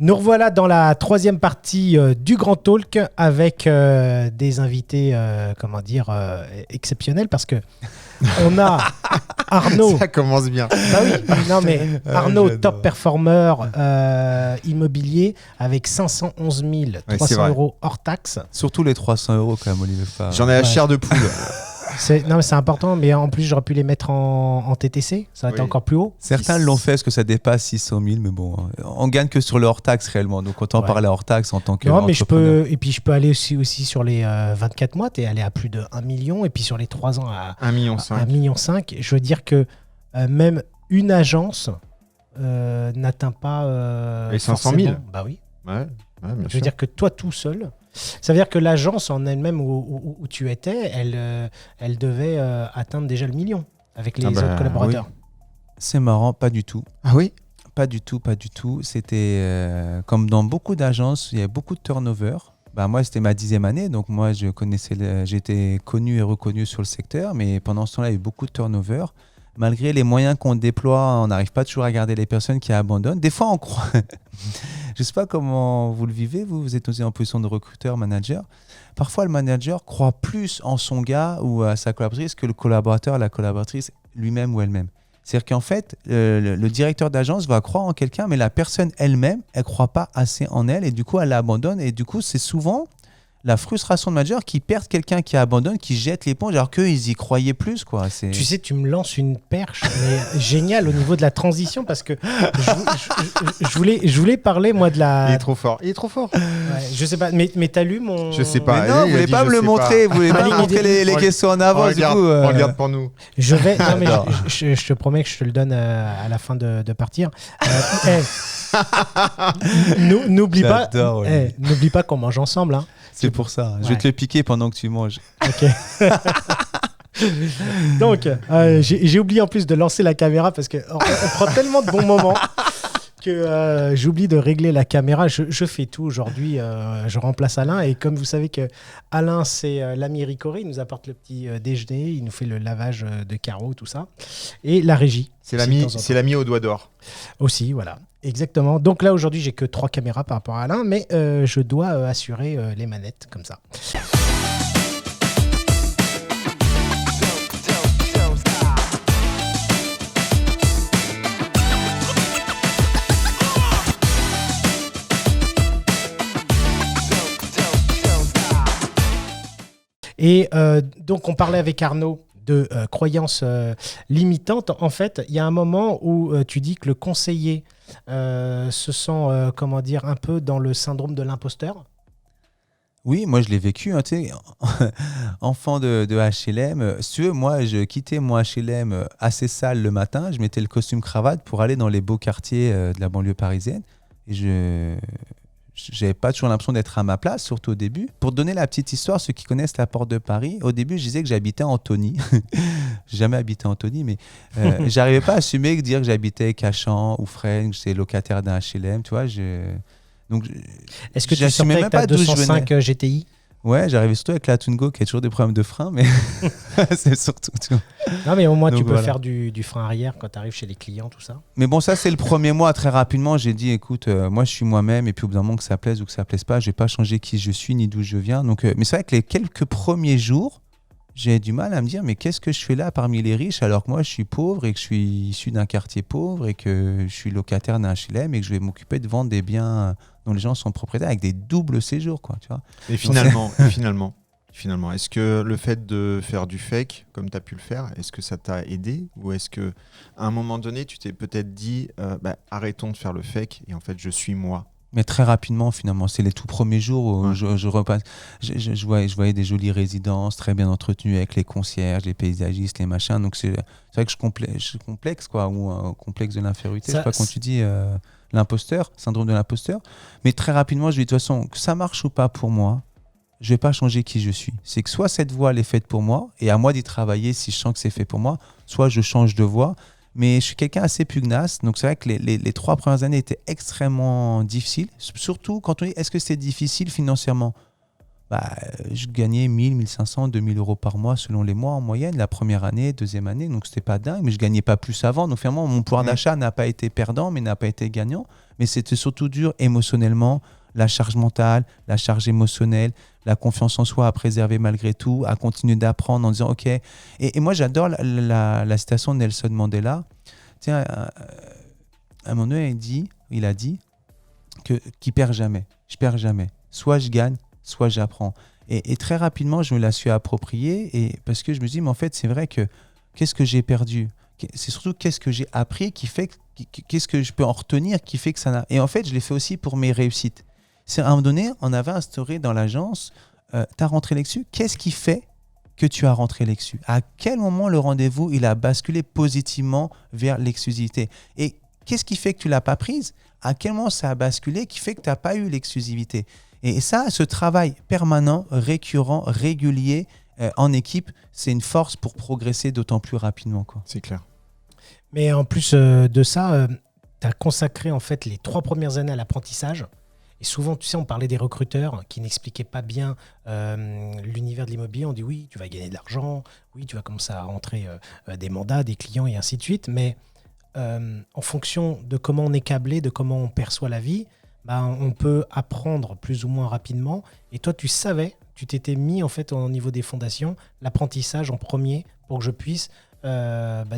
Nous revoilà dans la troisième partie du Grand Talk avec des invités, exceptionnels parce que on a Arnaud. Ça commence bien. Bah oui, non mais Arnaud, top performer immobilier avec 511 300 euros hors taxe. Surtout les 300 euros quand même, Olivier. J'en ai la chair de poule. Non mais c'est important, mais en plus j'aurais pu les mettre en TTC, ça aurait été encore plus haut. Certains l'ont fait parce que ça dépasse 600 000, mais bon, on gagne que sur le hors taxe réellement. Donc autant parler hors taxe en tant que. Non mais je peux aller aussi sur les 24 mois, t'es allé à plus de 1 million et puis sur les 3 ans à 1,5 million. 1,5 million. Je veux dire que même une agence n'atteint pas les 500 000. Bah oui. Ouais, bien sûr. Je veux dire que toi tout seul. Ça veut dire que l'agence en elle-même où tu étais, elle devait atteindre déjà le million avec les autres collaborateurs. Oui. C'est marrant, pas du tout. Ah oui ? Pas du tout. C'était comme dans beaucoup d'agences, il y a beaucoup de turnover. Moi, c'était ma 10e année, donc moi, j'étais connu et reconnu sur le secteur, mais pendant ce temps-là, il y a eu beaucoup de turnover. Malgré les moyens qu'on déploie, on n'arrive pas toujours à garder les personnes qui abandonnent. Des fois, on croit... Je ne sais pas comment vous le vivez, vous êtes aussi en position de recruteur, manager. Parfois, le manager croit plus en son gars ou à sa collaboratrice que le collaborateur, la collaboratrice lui-même ou elle-même. C'est-à-dire qu'en fait, le directeur d'agence va croire en quelqu'un, mais la personne elle-même, elle ne croit pas assez en elle et du coup, elle l'abandonne. Et du coup, c'est souvent la frustration de manager qui perd quelqu'un qui abandonne, qui jette l'éponge, alors qu'eux, ils y croyaient plus, quoi. Tu sais, tu me lances une perche mais géniale au niveau de la transition parce que je voulais parler, moi, de la... Il est trop fort. Ouais, je sais pas, mais t'as lu mon... Je sais pas. Mais non, vous voulez pas me le montrer, vous voulez pas me montrer les questions en avant, du coup... On regarde pour nous. Je te promets que je te le donne à la fin de partir. N'oublie pas qu'on mange ensemble, hein. C'est pour ça. Je vais te le piquer pendant que tu manges. Ok. Donc, j'ai oublié en plus de lancer la caméra parce qu'on prend tellement de bons moments que j'oublie de régler la caméra. Je fais tout aujourd'hui. Je remplace Alain. Et comme vous savez que Alain, c'est l'ami Ricoré, il nous apporte le petit déjeuner. Il nous fait le lavage de carreaux, tout ça. Et la régie. C'est l'ami au doigt d'or. Aussi, voilà. Exactement. Donc là, aujourd'hui, j'ai que 3 caméras par rapport à Alain, mais je dois assurer les manettes comme ça. Et donc, on parlait avec Arnaud de croyances limitantes. En fait, il y a un moment où tu dis que le conseiller se sent, un peu dans le syndrome de l'imposteur. Oui, moi je l'ai vécu, hein, tu sais, enfant de HLM. Si tu veux, moi je quittais mon HLM assez sale le matin, je mettais le costume cravate pour aller dans les beaux quartiers de la banlieue parisienne. Et j'avais pas toujours l'impression d'être à ma place, surtout au début. Pour donner la petite histoire, ceux qui connaissent la porte de Paris, au début, je disais que j'habitais à Antony. J'ai jamais habité à Antony, mais j'arrivais pas à assumer de dire que j'habitais Cachan ou Fresnes, que j'étais locataire d'un HLM, tu vois. Donc, est-ce que tu sortais avec ta 205 GTI ? Ouais, j'arrivais surtout avec la Twingo qui a toujours des problèmes de frein, mais c'est surtout tout. Non, mais au moins, tu peux faire du frein arrière quand tu arrives chez les clients, tout ça. Mais bon, ça, c'est le premier mois. Très rapidement, j'ai dit, écoute, moi, je suis moi-même, et puis au bout d'un moment, que ça plaise ou que ça plaise pas, je vais pas changer qui je suis ni d'où je viens. Donc, mais c'est vrai que les quelques premiers jours, j'ai du mal à me dire, mais qu'est-ce que je fais là parmi les riches alors que moi, je suis pauvre et que je suis issu d'un quartier pauvre et que je suis locataire d'un HLM et que je vais m'occuper de vendre des biens dont les gens sont propriétaires avec des doubles séjours, quoi, tu vois. Et finalement, est-ce que le fait de faire du fake, comme tu as pu le faire, est-ce que ça t'a aidé ? Ou est-ce qu'à un moment donné, tu t'es peut-être dit, arrêtons de faire le fake et en fait, je suis moi ? Mais très rapidement, finalement, c'est les tout premiers jours où je repasse. Je voyais des jolies résidences très bien entretenues avec les concierges, les paysagistes, les machins. Donc c'est vrai que je complexe, quoi, ou complexe de l'infériorité. Je sais pas quand tu dis l'imposteur, syndrome de l'imposteur. Mais très rapidement, je dis de toute façon, que ça marche ou pas pour moi, je vais pas changer qui je suis. C'est que soit cette voie elle est faite pour moi et à moi d'y travailler si je sens que c'est fait pour moi, soit je change de voie. Mais je suis quelqu'un assez pugnace, donc c'est vrai que les 3 premières années étaient extrêmement difficiles, surtout quand on dit est-ce que c'est difficile financièrement ? je gagnais 1000, 1500, 2000 euros par mois selon les mois en moyenne, la première année, deuxième année, donc c'était pas dingue, mais je gagnais pas plus avant. Donc finalement, mon pouvoir d'achat n'a pas été perdant, mais n'a pas été gagnant. Mais c'était surtout dur émotionnellement, la charge mentale, la charge émotionnelle, la confiance en soi à préserver malgré tout, à continuer d'apprendre en disant OK. Et moi, j'adore la citation de Nelson Mandela. Tiens, à un moment donné, il a dit qu'il perd jamais. Je perds jamais. Soit je gagne, soit j'apprends. Et très rapidement, je me la suis appropriée parce que je me dis, mais en fait, c'est vrai que qu'est-ce que j'ai perdu ? C'est surtout qu'est-ce que j'ai appris qui fait qu'est-ce que je peux en retenir qui fait que ça n'a... Et en fait, je l'ai fait aussi pour mes réussites. C'est à un moment donné, on avait instauré dans l'agence, tu as rentré l'exclu, qu'est-ce qui fait que tu as rentré l'exclu ? À quel moment le rendez-vous, il a basculé positivement vers l'exclusivité ? Et qu'est-ce qui fait que tu ne l'as pas prise ? À quel moment ça a basculé qui fait que tu n'as pas eu l'exclusivité ? Et ça, ce travail permanent, récurrent, régulier, en équipe, c'est une force pour progresser d'autant plus rapidement, quoi. C'est clair. Mais en plus de ça, tu as consacré en fait les 3 premières années à l'apprentissage. Et souvent, tu sais, on parlait des recruteurs qui n'expliquaient pas bien l'univers de l'immobilier. On dit oui, tu vas gagner de l'argent, oui, tu vas commencer à rentrer des mandats, des clients et ainsi de suite. Mais en fonction de comment on est câblé, de comment on perçoit la vie, on peut apprendre plus ou moins rapidement. Et toi, tu savais, tu t'étais mis en fait au niveau des fondations, l'apprentissage en premier pour que je puisse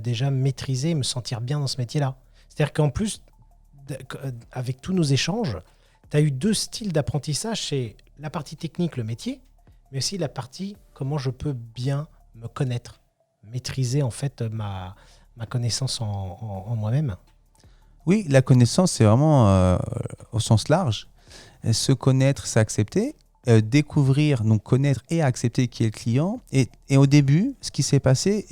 déjà maîtriser et me sentir bien dans ce métier-là. C'est-à-dire qu'en plus, avec tous nos échanges, tu as eu 2 styles d'apprentissage. C'est la partie technique, le métier, mais aussi la partie comment je peux bien me connaître, maîtriser en fait ma connaissance en moi-même. Oui, la connaissance, c'est vraiment au sens large. Se connaître, s'accepter. Découvrir, donc connaître et accepter qui est le client. Et au début, ce qui s'est passé,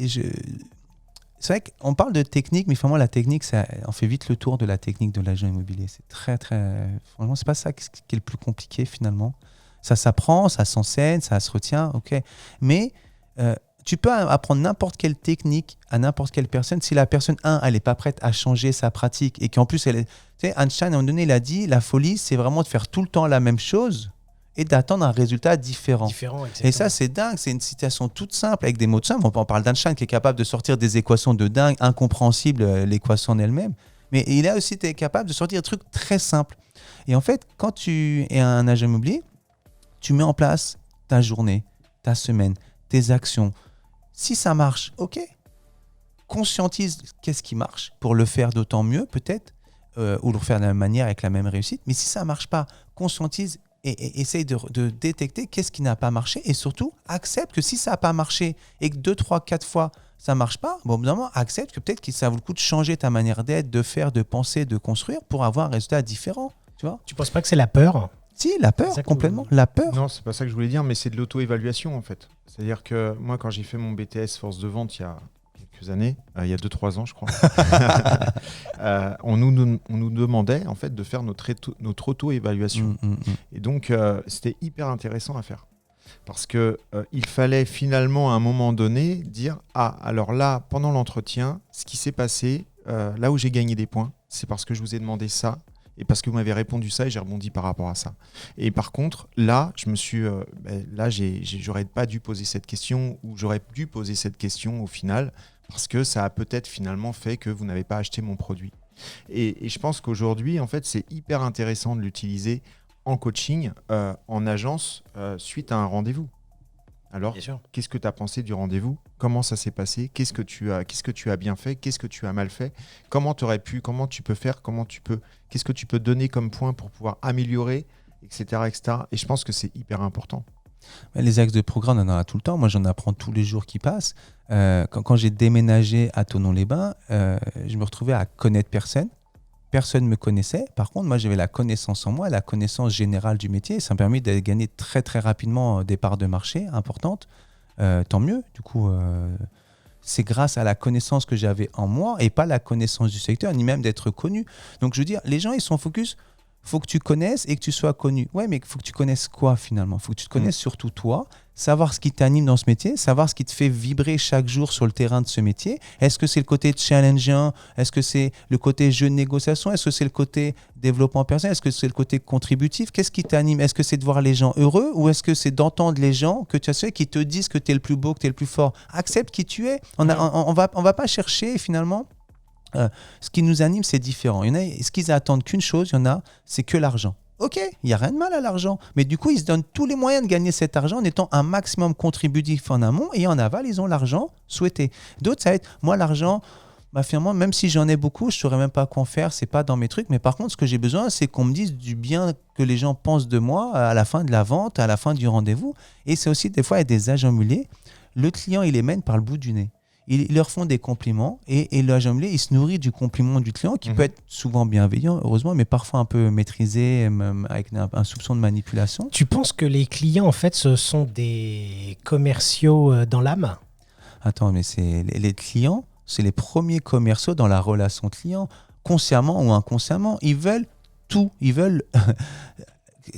c'est vrai qu'on parle de technique, mais finalement, la technique, on fait vite le tour de la technique de l'agent immobilier. C'est très, très... Franchement, c'est pas ça qui est le plus compliqué, finalement. Ça s'apprend, ça s'enseigne, ça se retient, ok. Mais tu peux apprendre n'importe quelle technique à n'importe quelle personne. Si la personne, elle n'est pas prête à changer sa pratique et qu'en plus, tu sais, Einstein, à un moment donné, il a dit, la folie, c'est vraiment de faire tout le temps la même chose et d'attendre un résultat différent. Et ça, c'est dingue. C'est une citation toute simple avec des mots de simple. On parle d'Einstein qui est capable de sortir des équations de dingue, incompréhensibles, l'équation en elle-même. Mais il a aussi été capable de sortir des trucs très simples. Et en fait, quand tu es un agent immobilier, tu mets en place ta journée, ta semaine, tes actions. Si ça marche, ok. Conscientise qu'est-ce qui marche pour le faire d'autant mieux, peut-être, ou le faire de la même manière avec la même réussite. Mais si ça ne marche pas, conscientise et essaye de détecter qu'est-ce qui n'a pas marché et surtout accepte que si ça n'a pas marché et que 2, 3, 4 fois ça ne marche pas, évidemment, accepte que peut-être que ça vaut le coup de changer ta manière d'être, de faire, de penser, de construire pour avoir un résultat différent. Tu vois ? Tu ne penses pas que c'est la peur ? Si, la peur, complètement. La peur. Non, c'est pas ça que je voulais dire, mais c'est de l'auto-évaluation en fait. C'est-à-dire que moi, quand j'ai fait mon BTS force de vente il y a quelques années, il y a 2-3 ans je crois, on nous demandait en fait de faire notre auto-évaluation. Et donc c'était hyper intéressant à faire. Parce que il fallait finalement à un moment donné dire « Ah, alors là, pendant l'entretien, ce qui s'est passé, là où j'ai gagné des points, c'est parce que je vous ai demandé ça. Et parce que vous m'avez répondu ça et j'ai rebondi par rapport à ça. Et par contre, là, je me suis, j'aurais pas dû poser cette question ou j'aurais dû poser cette question au final parce que ça a peut-être finalement fait que vous n'avez pas acheté mon produit. Et je pense qu'aujourd'hui, en fait, c'est hyper intéressant de l'utiliser en coaching, en agence, suite à un rendez-vous. Alors, qu'est-ce que tu as pensé du rendez-vous ? Comment ça s'est passé ? Qu'est-ce que tu as bien fait ? Qu'est-ce que tu as mal fait ? Comment tu aurais pu ? Comment tu peux faire ? Qu'est-ce que tu peux donner comme point pour pouvoir améliorer, etc., etc. Et je pense que c'est hyper important. Les axes de programme, on en a tout le temps. Moi, j'en apprends tous les jours qui passent. Quand j'ai déménagé à Thonon-les-Bains, je me retrouvais à connaître personne. Personne ne me connaissait. Par contre, moi, j'avais la connaissance en moi, la connaissance générale du métier. Ça m'a permis de gagner très, très rapidement des parts de marché importantes. Tant mieux. Du coup, c'est grâce à la connaissance que j'avais en moi et pas la connaissance du secteur, ni même d'être connu. Donc, je veux dire, les gens, ils sont focus faut que tu connaisses et que tu sois connu. Ouais, mais il faut que tu connaisses quoi finalement? Il faut que tu te connaisses surtout toi, savoir ce qui t'anime dans ce métier, savoir ce qui te fait vibrer chaque jour sur le terrain de ce métier. Est-ce que c'est le côté challengeant? Est-ce que c'est le côté jeu de négociation? Est-ce que c'est le côté développement personnel? Est-ce que c'est le côté contributif? Qu'est-ce qui t'anime? Est-ce que c'est de voir les gens heureux ou est-ce que c'est d'entendre les gens que tu as fait qui te disent que tu es le plus beau, que tu es le plus fort? Accepte qui tu es. On va pas chercher finalement. Ce qui nous anime, c'est différent. Il y en a, ce qu'ils attendent qu'une chose, il y en a, c'est que l'argent. Ok, il n'y a rien de mal à l'argent. Mais du coup, ils se donnent tous les moyens de gagner cet argent en étant un maximum contributif en amont et en aval, ils ont l'argent souhaité. D'autres, ça va être, moi, l'argent, finalement, même si j'en ai beaucoup, je ne saurais même pas quoi en faire, ce n'est pas dans mes trucs. Mais par contre, ce que j'ai besoin, c'est qu'on me dise du bien que les gens pensent de moi à la fin de la vente, à la fin du rendez-vous. Et c'est aussi, des fois, il y a des agents muliers. Le client, il les mène par le bout du nez. Ils leur font des compliments et l'agent mulier, il se nourrit du compliment du client qui peut être souvent bienveillant, heureusement, mais parfois un peu maîtrisé, même avec un soupçon de manipulation. Tu penses que les clients, en fait, ce sont des commerciaux dans l'âme? Attends, mais c'est les clients, c'est les premiers commerciaux dans la relation client, consciemment ou inconsciemment. Ils veulent tout. Ils veulent...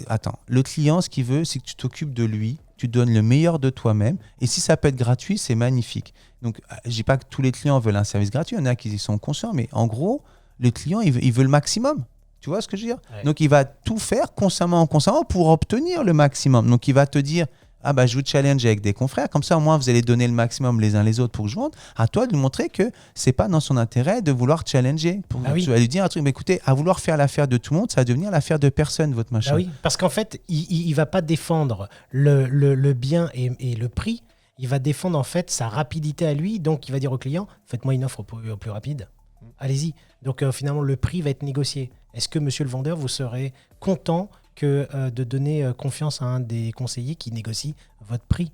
Attends, le client, ce qu'il veut, c'est que tu t'occupes de lui, tu donnes le meilleur de toi-même. Et si ça peut être gratuit, c'est magnifique. Donc, je ne dis pas que tous les clients veulent un service gratuit. Il y en a qui y sont conscients. Mais en gros, le client, il veut le maximum. Tu vois ce que je veux dire? Ouais. Donc, il va tout faire consciemment, inconsciemment pour obtenir le maximum. Donc, il va te dire, je vous challenge avec des confrères. Comme ça, au moins, vous allez donner le maximum les uns les autres pour que je vende. À toi de lui montrer que ce n'est pas dans son intérêt de vouloir challenger. Tu vas lui dire un truc, mais écoutez, à vouloir faire l'affaire de tout le monde, ça va devenir l'affaire de personne, votre machin. Oui, parce qu'en fait, il ne va pas défendre le bien et le prix. Il va défendre en fait sa rapidité à lui. Donc, il va dire au client, faites-moi une offre au plus rapide. Allez-y. Donc, finalement, le prix va être négocié. Est-ce que, monsieur le vendeur, vous serez content de donner confiance à un des conseillers qui négocie votre prix?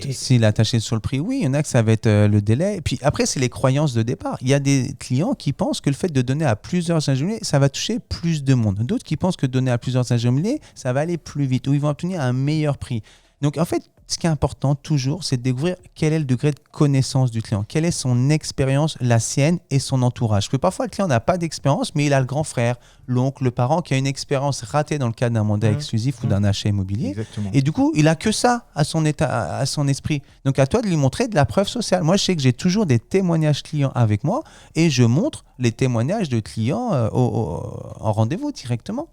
S'il est attaché sur le prix, oui, il y en a que ça va être le délai. Et puis après, c'est les croyances de départ. Il y a des clients qui pensent que le fait de donner à plusieurs agents immobiliers, ça va toucher plus de monde. D'autres qui pensent que donner à plusieurs agents immobiliers, ça va aller plus vite, ou ils vont obtenir un meilleur prix. Donc en fait, ce qui est important toujours, c'est de découvrir quel est le degré de connaissance du client, quelle est son expérience, la sienne et son entourage. Parce que parfois, le client n'a pas d'expérience, mais il a le grand frère, l'oncle, le parent qui a une expérience ratée dans le cadre d'un mandat exclusif ou d'un achat immobilier. Exactement. Et du coup, il n'a que ça à son état, à son esprit. Donc à toi de lui montrer de la preuve sociale. Moi, je sais que j'ai toujours des témoignages clients avec moi et je montre les témoignages de clients en rendez-vous directement.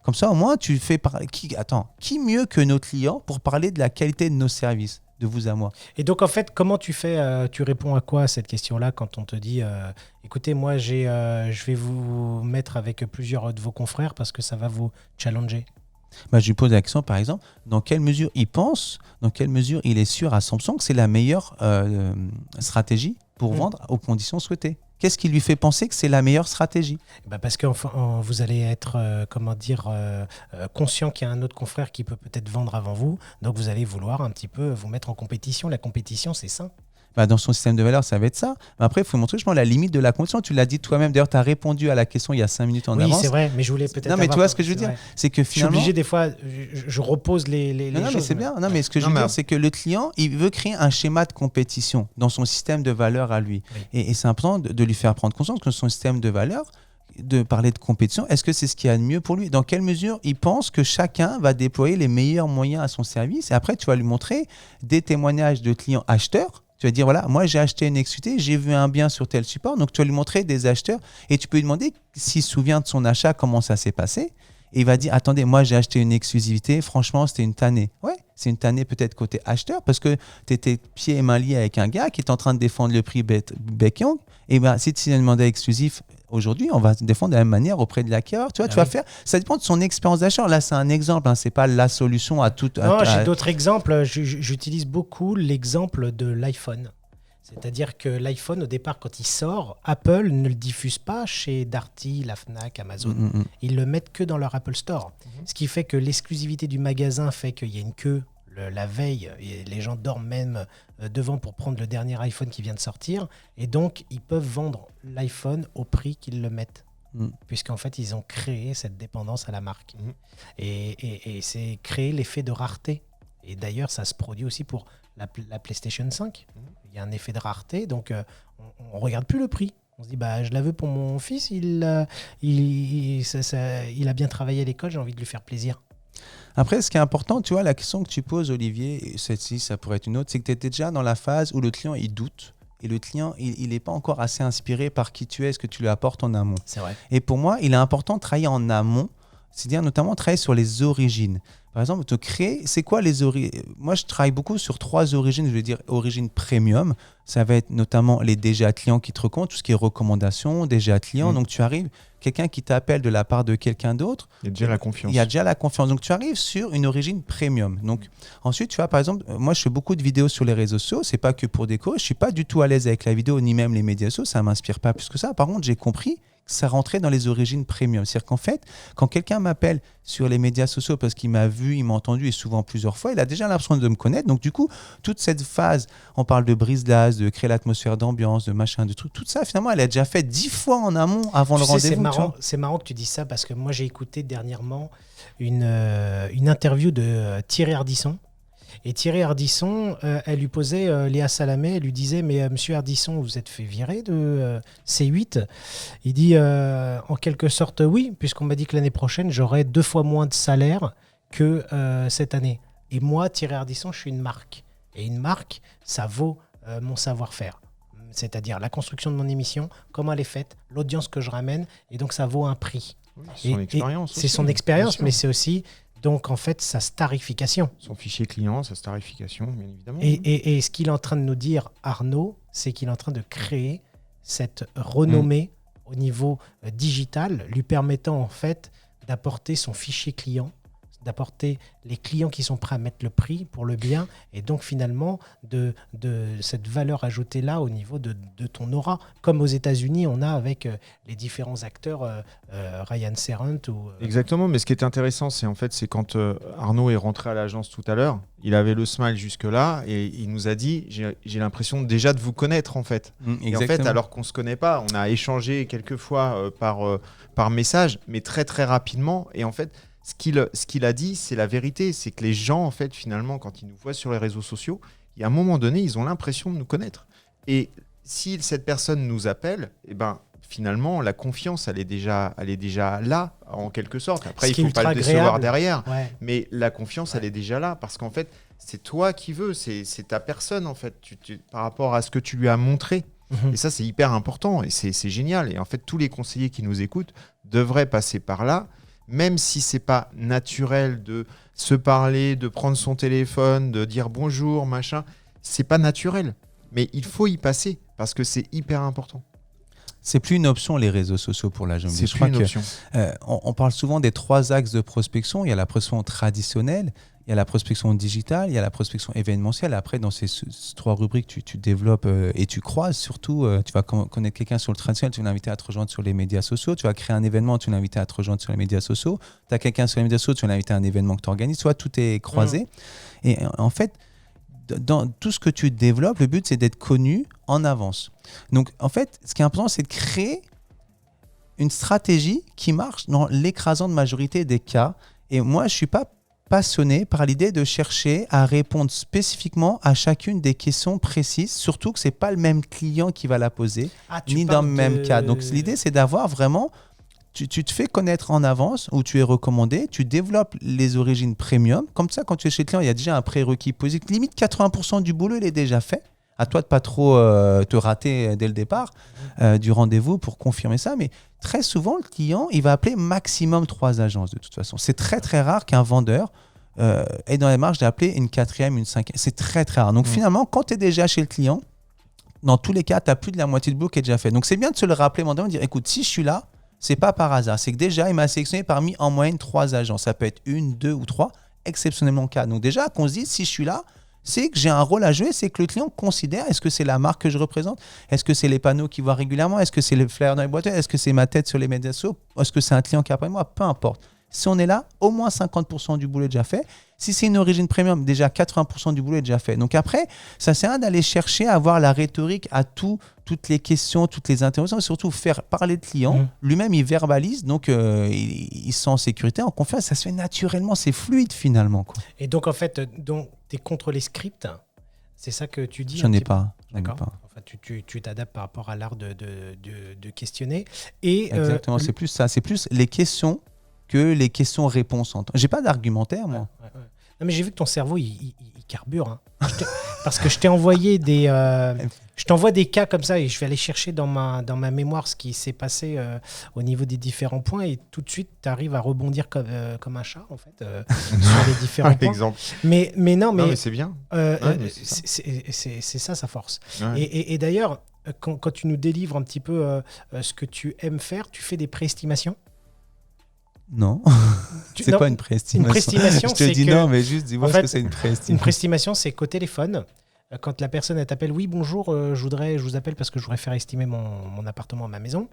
Comme ça, au moins, tu fais parler. Qui mieux que nos clients pour parler de la qualité de nos services, de vous à moi? Et donc, en fait, comment tu fais tu réponds à quoi à cette question-là quand on te dit écoutez, moi, je vais vous mettre avec plusieurs de vos confrères parce que ça va vous challenger? Je lui pose la question, par exemple, dans quelle mesure il pense, dans quelle mesure il est sûr à 100% que c'est la meilleure stratégie pour vendre aux conditions souhaitées. Qu'est-ce qui lui fait penser que c'est la meilleure stratégie? Parce que vous allez être conscient qu'il y a un autre confrère qui peut peut-être vendre avant vous. Donc, vous allez vouloir un petit peu vous mettre en compétition. La compétition, c'est sain. Dans son système de valeur, ça va être ça. Mais après, il faut montrer justement la limite de la compétition. Tu l'as dit toi-même. D'ailleurs, tu as répondu à la question il y a 5 minutes en avance. Oui, c'est vrai, mais je voulais peut-être... Non, mais tu vois ce que je veux dire? C'est que finalement... Je suis obligé, des fois, je repose les non, choses. Mais c'est bien. Non, mais ce que je veux dire, c'est que le client, il veut créer un schéma de compétition dans son système de valeur à lui. Oui. Et c'est important de lui faire prendre conscience que son système de valeur, de parler de compétition, est-ce que c'est ce qu'il y a de mieux pour lui? Dans quelle mesure il pense que chacun va déployer les meilleurs moyens à son service? Et après, tu vas lui montrer des témoignages de clients acheteurs. Tu vas dire, voilà, moi j'ai acheté une exclusivité, j'ai vu un bien sur tel support. Donc tu vas lui montrer des acheteurs et tu peux lui demander s'il se souvient de son achat, comment ça s'est passé. Et il va dire, attendez, moi j'ai acheté une exclusivité, franchement c'était une tannée. Ouais, c'est une tannée peut-être côté acheteur parce que tu étais pieds et mains liés avec un gars qui est en train de défendre le prix bec-yang. Et si tu as un mandat exclusif aujourd'hui, on va se défendre de la même manière auprès de l'acquéreur. Tu vois, tu vas faire. Ça dépend de son expérience d'achat. Là, c'est un exemple, c'est pas la solution à tout. Non, j'ai d'autres exemples. J'utilise beaucoup l'exemple de l'iPhone. C'est-à-dire que l'iPhone, au départ, quand il sort, Apple ne le diffuse pas chez Darty, la Fnac, Amazon. Ils le mettent que dans leur Apple Store. Ce qui fait que l'exclusivité du magasin fait qu'il y a une queue la veille, et les gens dorment même devant pour prendre le dernier iPhone qui vient de sortir. Et donc, ils peuvent vendre l'iPhone au prix qu'ils le mettent. Puisqu'en fait, ils ont créé cette dépendance à la marque. Et c'est créer l'effet de rareté. Et d'ailleurs, ça se produit aussi pour la PlayStation 5. Il y a un effet de rareté, donc on ne regarde plus le prix. On se dit, je la veux pour mon fils, il a bien travaillé à l'école, j'ai envie de lui faire plaisir. Après, ce qui est important, tu vois, la question que tu poses, Olivier, et celle-ci, ça pourrait être une autre, c'est que tu étais déjà dans la phase où le client, il doute. Et le client, il n'est pas encore assez inspiré par qui tu es, ce que tu lui apportes en amont. C'est vrai. Et pour moi, il est important de travailler en amont, c'est-à-dire notamment travailler sur les origines. Par exemple, te créer, c'est quoi les origines? Moi, je travaille beaucoup sur 3 origines, je vais dire origine premium. Ça va être notamment les DGA clients qui te recommandent, tout ce qui est recommandations, DGA clients. Donc, tu arrives, quelqu'un qui t'appelle de la part de quelqu'un d'autre. Il y a déjà la confiance. Il y a déjà la confiance. Donc, tu arrives sur une origine premium. Donc, ensuite, tu vois, par exemple, moi, je fais beaucoup de vidéos sur les réseaux sociaux. C'est pas que pour déco. Je suis pas du tout à l'aise avec la vidéo, ni même les médias sociaux. Ça m'inspire pas plus que ça. Par contre, j'ai compris que ça rentrait dans les origines premium. C'est-à-dire qu'en fait, quand quelqu'un m'appelle sur les médias sociaux parce qu'il m'a vu, il m'a entendu et souvent plusieurs fois, il a déjà l'impression de me connaître. Donc, du coup, toute cette phase, on parle de brise-glace, de créer l'atmosphère d'ambiance, de machin, de trucs, tout ça, finalement, elle a déjà fait 10 fois en amont avant le rendez-vous. C'est marrant que tu dises ça parce que moi, j'ai écouté dernièrement une interview de Thierry Ardisson. Et Thierry Ardisson, elle lui posait, Léa Salamé, elle lui disait, mais monsieur Ardisson, vous êtes fait virer de C8 ? Il dit, en quelque sorte, oui, puisqu'on m'a dit que l'année prochaine, j'aurai 2 fois moins de salaire que cette année. Et moi, Thierry Ardisson, je suis une marque. Et une marque, ça vaut mon savoir-faire. C'est-à-dire la construction de mon émission, comment elle est faite, l'audience que je ramène, et donc ça vaut un prix. Oui, c'est son expérience. C'est son expérience, mais c'est aussi... Donc, en fait, sa starification. Son fichier client, sa starification, bien évidemment. Et ce qu'il est en train de nous dire, Arnaud, c'est qu'il est en train de créer cette renommée au niveau digital, lui permettant en fait d'apporter son fichier client, d'apporter les clients qui sont prêts à mettre le prix pour le bien, et donc finalement de cette valeur ajoutée là au niveau de ton aura, comme aux États-Unis on a avec les différents acteurs, Ryan Serhant ou Exactement, mais ce qui est intéressant, c'est quand Arnaud est rentré à l'agence tout à l'heure, il avait le smile jusque-là et il nous a dit j'ai l'impression déjà de vous connaître en fait. Et en fait, alors qu'on se connaît pas, on a échangé quelques fois par message, mais très très rapidement, et en fait ce qu'il a dit, c'est la vérité. C'est que les gens, en fait, finalement, quand ils nous voient sur les réseaux sociaux, il y a un moment donné, ils ont l'impression de nous connaître. Et si cette personne nous appelle, eh ben, finalement, la confiance, elle est déjà là, en quelque sorte. Après, il ne faut pas le décevoir derrière. Ouais. Mais la confiance, elle est déjà là. Parce qu'en fait, c'est toi qui veux. C'est ta personne, en fait, par rapport à ce que tu lui as montré. Et ça, c'est hyper important. Et c'est génial. Et en fait, tous les conseillers qui nous écoutent devraient passer par là. Même si c'est pas naturel de se parler, de prendre son téléphone, de dire bonjour, machin, c'est pas naturel. Mais il faut y passer parce que c'est hyper important. C'est plus une option les réseaux sociaux pour la jeune. C'est plus une option. On parle souvent des 3 axes de prospection. Il y a la prospection traditionnelle, il y a la prospection digitale, il y a la prospection événementielle. Après, dans ces 3 rubriques, tu développes et tu croises. Surtout, tu vas connaître quelqu'un sur le traditionnel, tu vas l'inviter à te rejoindre sur les médias sociaux. Tu vas créer un événement, tu vas l'inviter à te rejoindre sur les médias sociaux. Tu as quelqu'un sur les médias sociaux, tu vas l'inviter à un événement que tu organises. Soit tout est croisé. Et en fait, dans tout ce que tu développes, le but, c'est d'être connu en avance. Donc, en fait, ce qui est important, c'est de créer une stratégie qui marche dans l'écrasante majorité des cas. Et moi, je ne suis pas passionné par l'idée de chercher à répondre spécifiquement à chacune des questions précises, surtout que ce n'est pas le même client qui va la poser, ni dans le même cas. Donc, l'idée, c'est d'avoir vraiment... Tu te fais connaître en avance où tu es recommandé, tu développes les origines premium. Comme ça, quand tu es chez le client, il y a déjà un prérequis positif. Limite 80% du boulot, il est déjà fait. À toi de ne pas trop te rater dès le départ du rendez-vous pour confirmer ça. Mais très souvent, le client, il va appeler maximum 3 agences de toute façon. C'est très, très rare qu'un vendeur ait dans les marges d'appeler une 4e, une 5e. C'est très, très rare. Donc finalement, quand tu es déjà chez le client, dans tous les cas, tu as plus de la moitié du boulot qui est déjà fait. Donc c'est bien de se le rappeler, de dire, écoute, si je suis là, c'est pas par hasard. C'est que déjà, il m'a sélectionné parmi en moyenne 3 agences. Ça peut être 1, 2 ou 3, exceptionnellement 4. Donc déjà, qu'on se dise, si je suis là, c'est que j'ai un rôle à jouer, c'est que le client considère, est-ce que c'est la marque que je représente? Est-ce que c'est les panneaux qu'il voit régulièrement? Est-ce que c'est le flair dans les boîtes? Est-ce que c'est ma tête sur les médias sociaux? Est-ce que c'est un client qui est après moi? Peu importe. Si on est là, au moins 50% du boulot est déjà fait. Si c'est une origine premium, déjà 80% du boulot est déjà fait. Donc après, ça sert à rien d'aller chercher à avoir la rhétorique à toutes les questions, toutes les interventions, et surtout faire parler le client. Lui-même, il verbalise, donc il se sent en sécurité, en confiance. Ça se fait naturellement, c'est fluide finalement, quoi. Et donc en fait, tu es contre les scripts. C'est ça que tu dis? J'en ai pas. D'accord. Enfin, tu t'adaptes par rapport à l'art de questionner. Et, Exactement, c'est plus ça. C'est plus les questions que les questions-réponses. J'ai pas d'argumentaire, moi. Ouais. Non, mais j'ai vu que ton cerveau, il carbure. Hein. Parce que je t'ai envoyé je t'envoie des cas comme ça et je vais aller chercher dans ma mémoire ce qui s'est passé au niveau des différents points et tout de suite, tu arrives à rebondir comme un chat, en fait, sur les différents points. Exemple. Mais c'est bien. C'est ça, sa force. Ouais. Et d'ailleurs, quand tu nous délivres un petit peu ce que tu aimes faire, tu fais des préestimations? Non. C'est quoi une préestimation? Une préestimation, je te dis non, mais juste dis-moi ce que c'est une préestimation. Une préestimation, c'est qu'au téléphone, quand la personne elle t'appelle, oui, bonjour, je vous appelle parce que je voudrais faire estimer mon appartement, ma maison.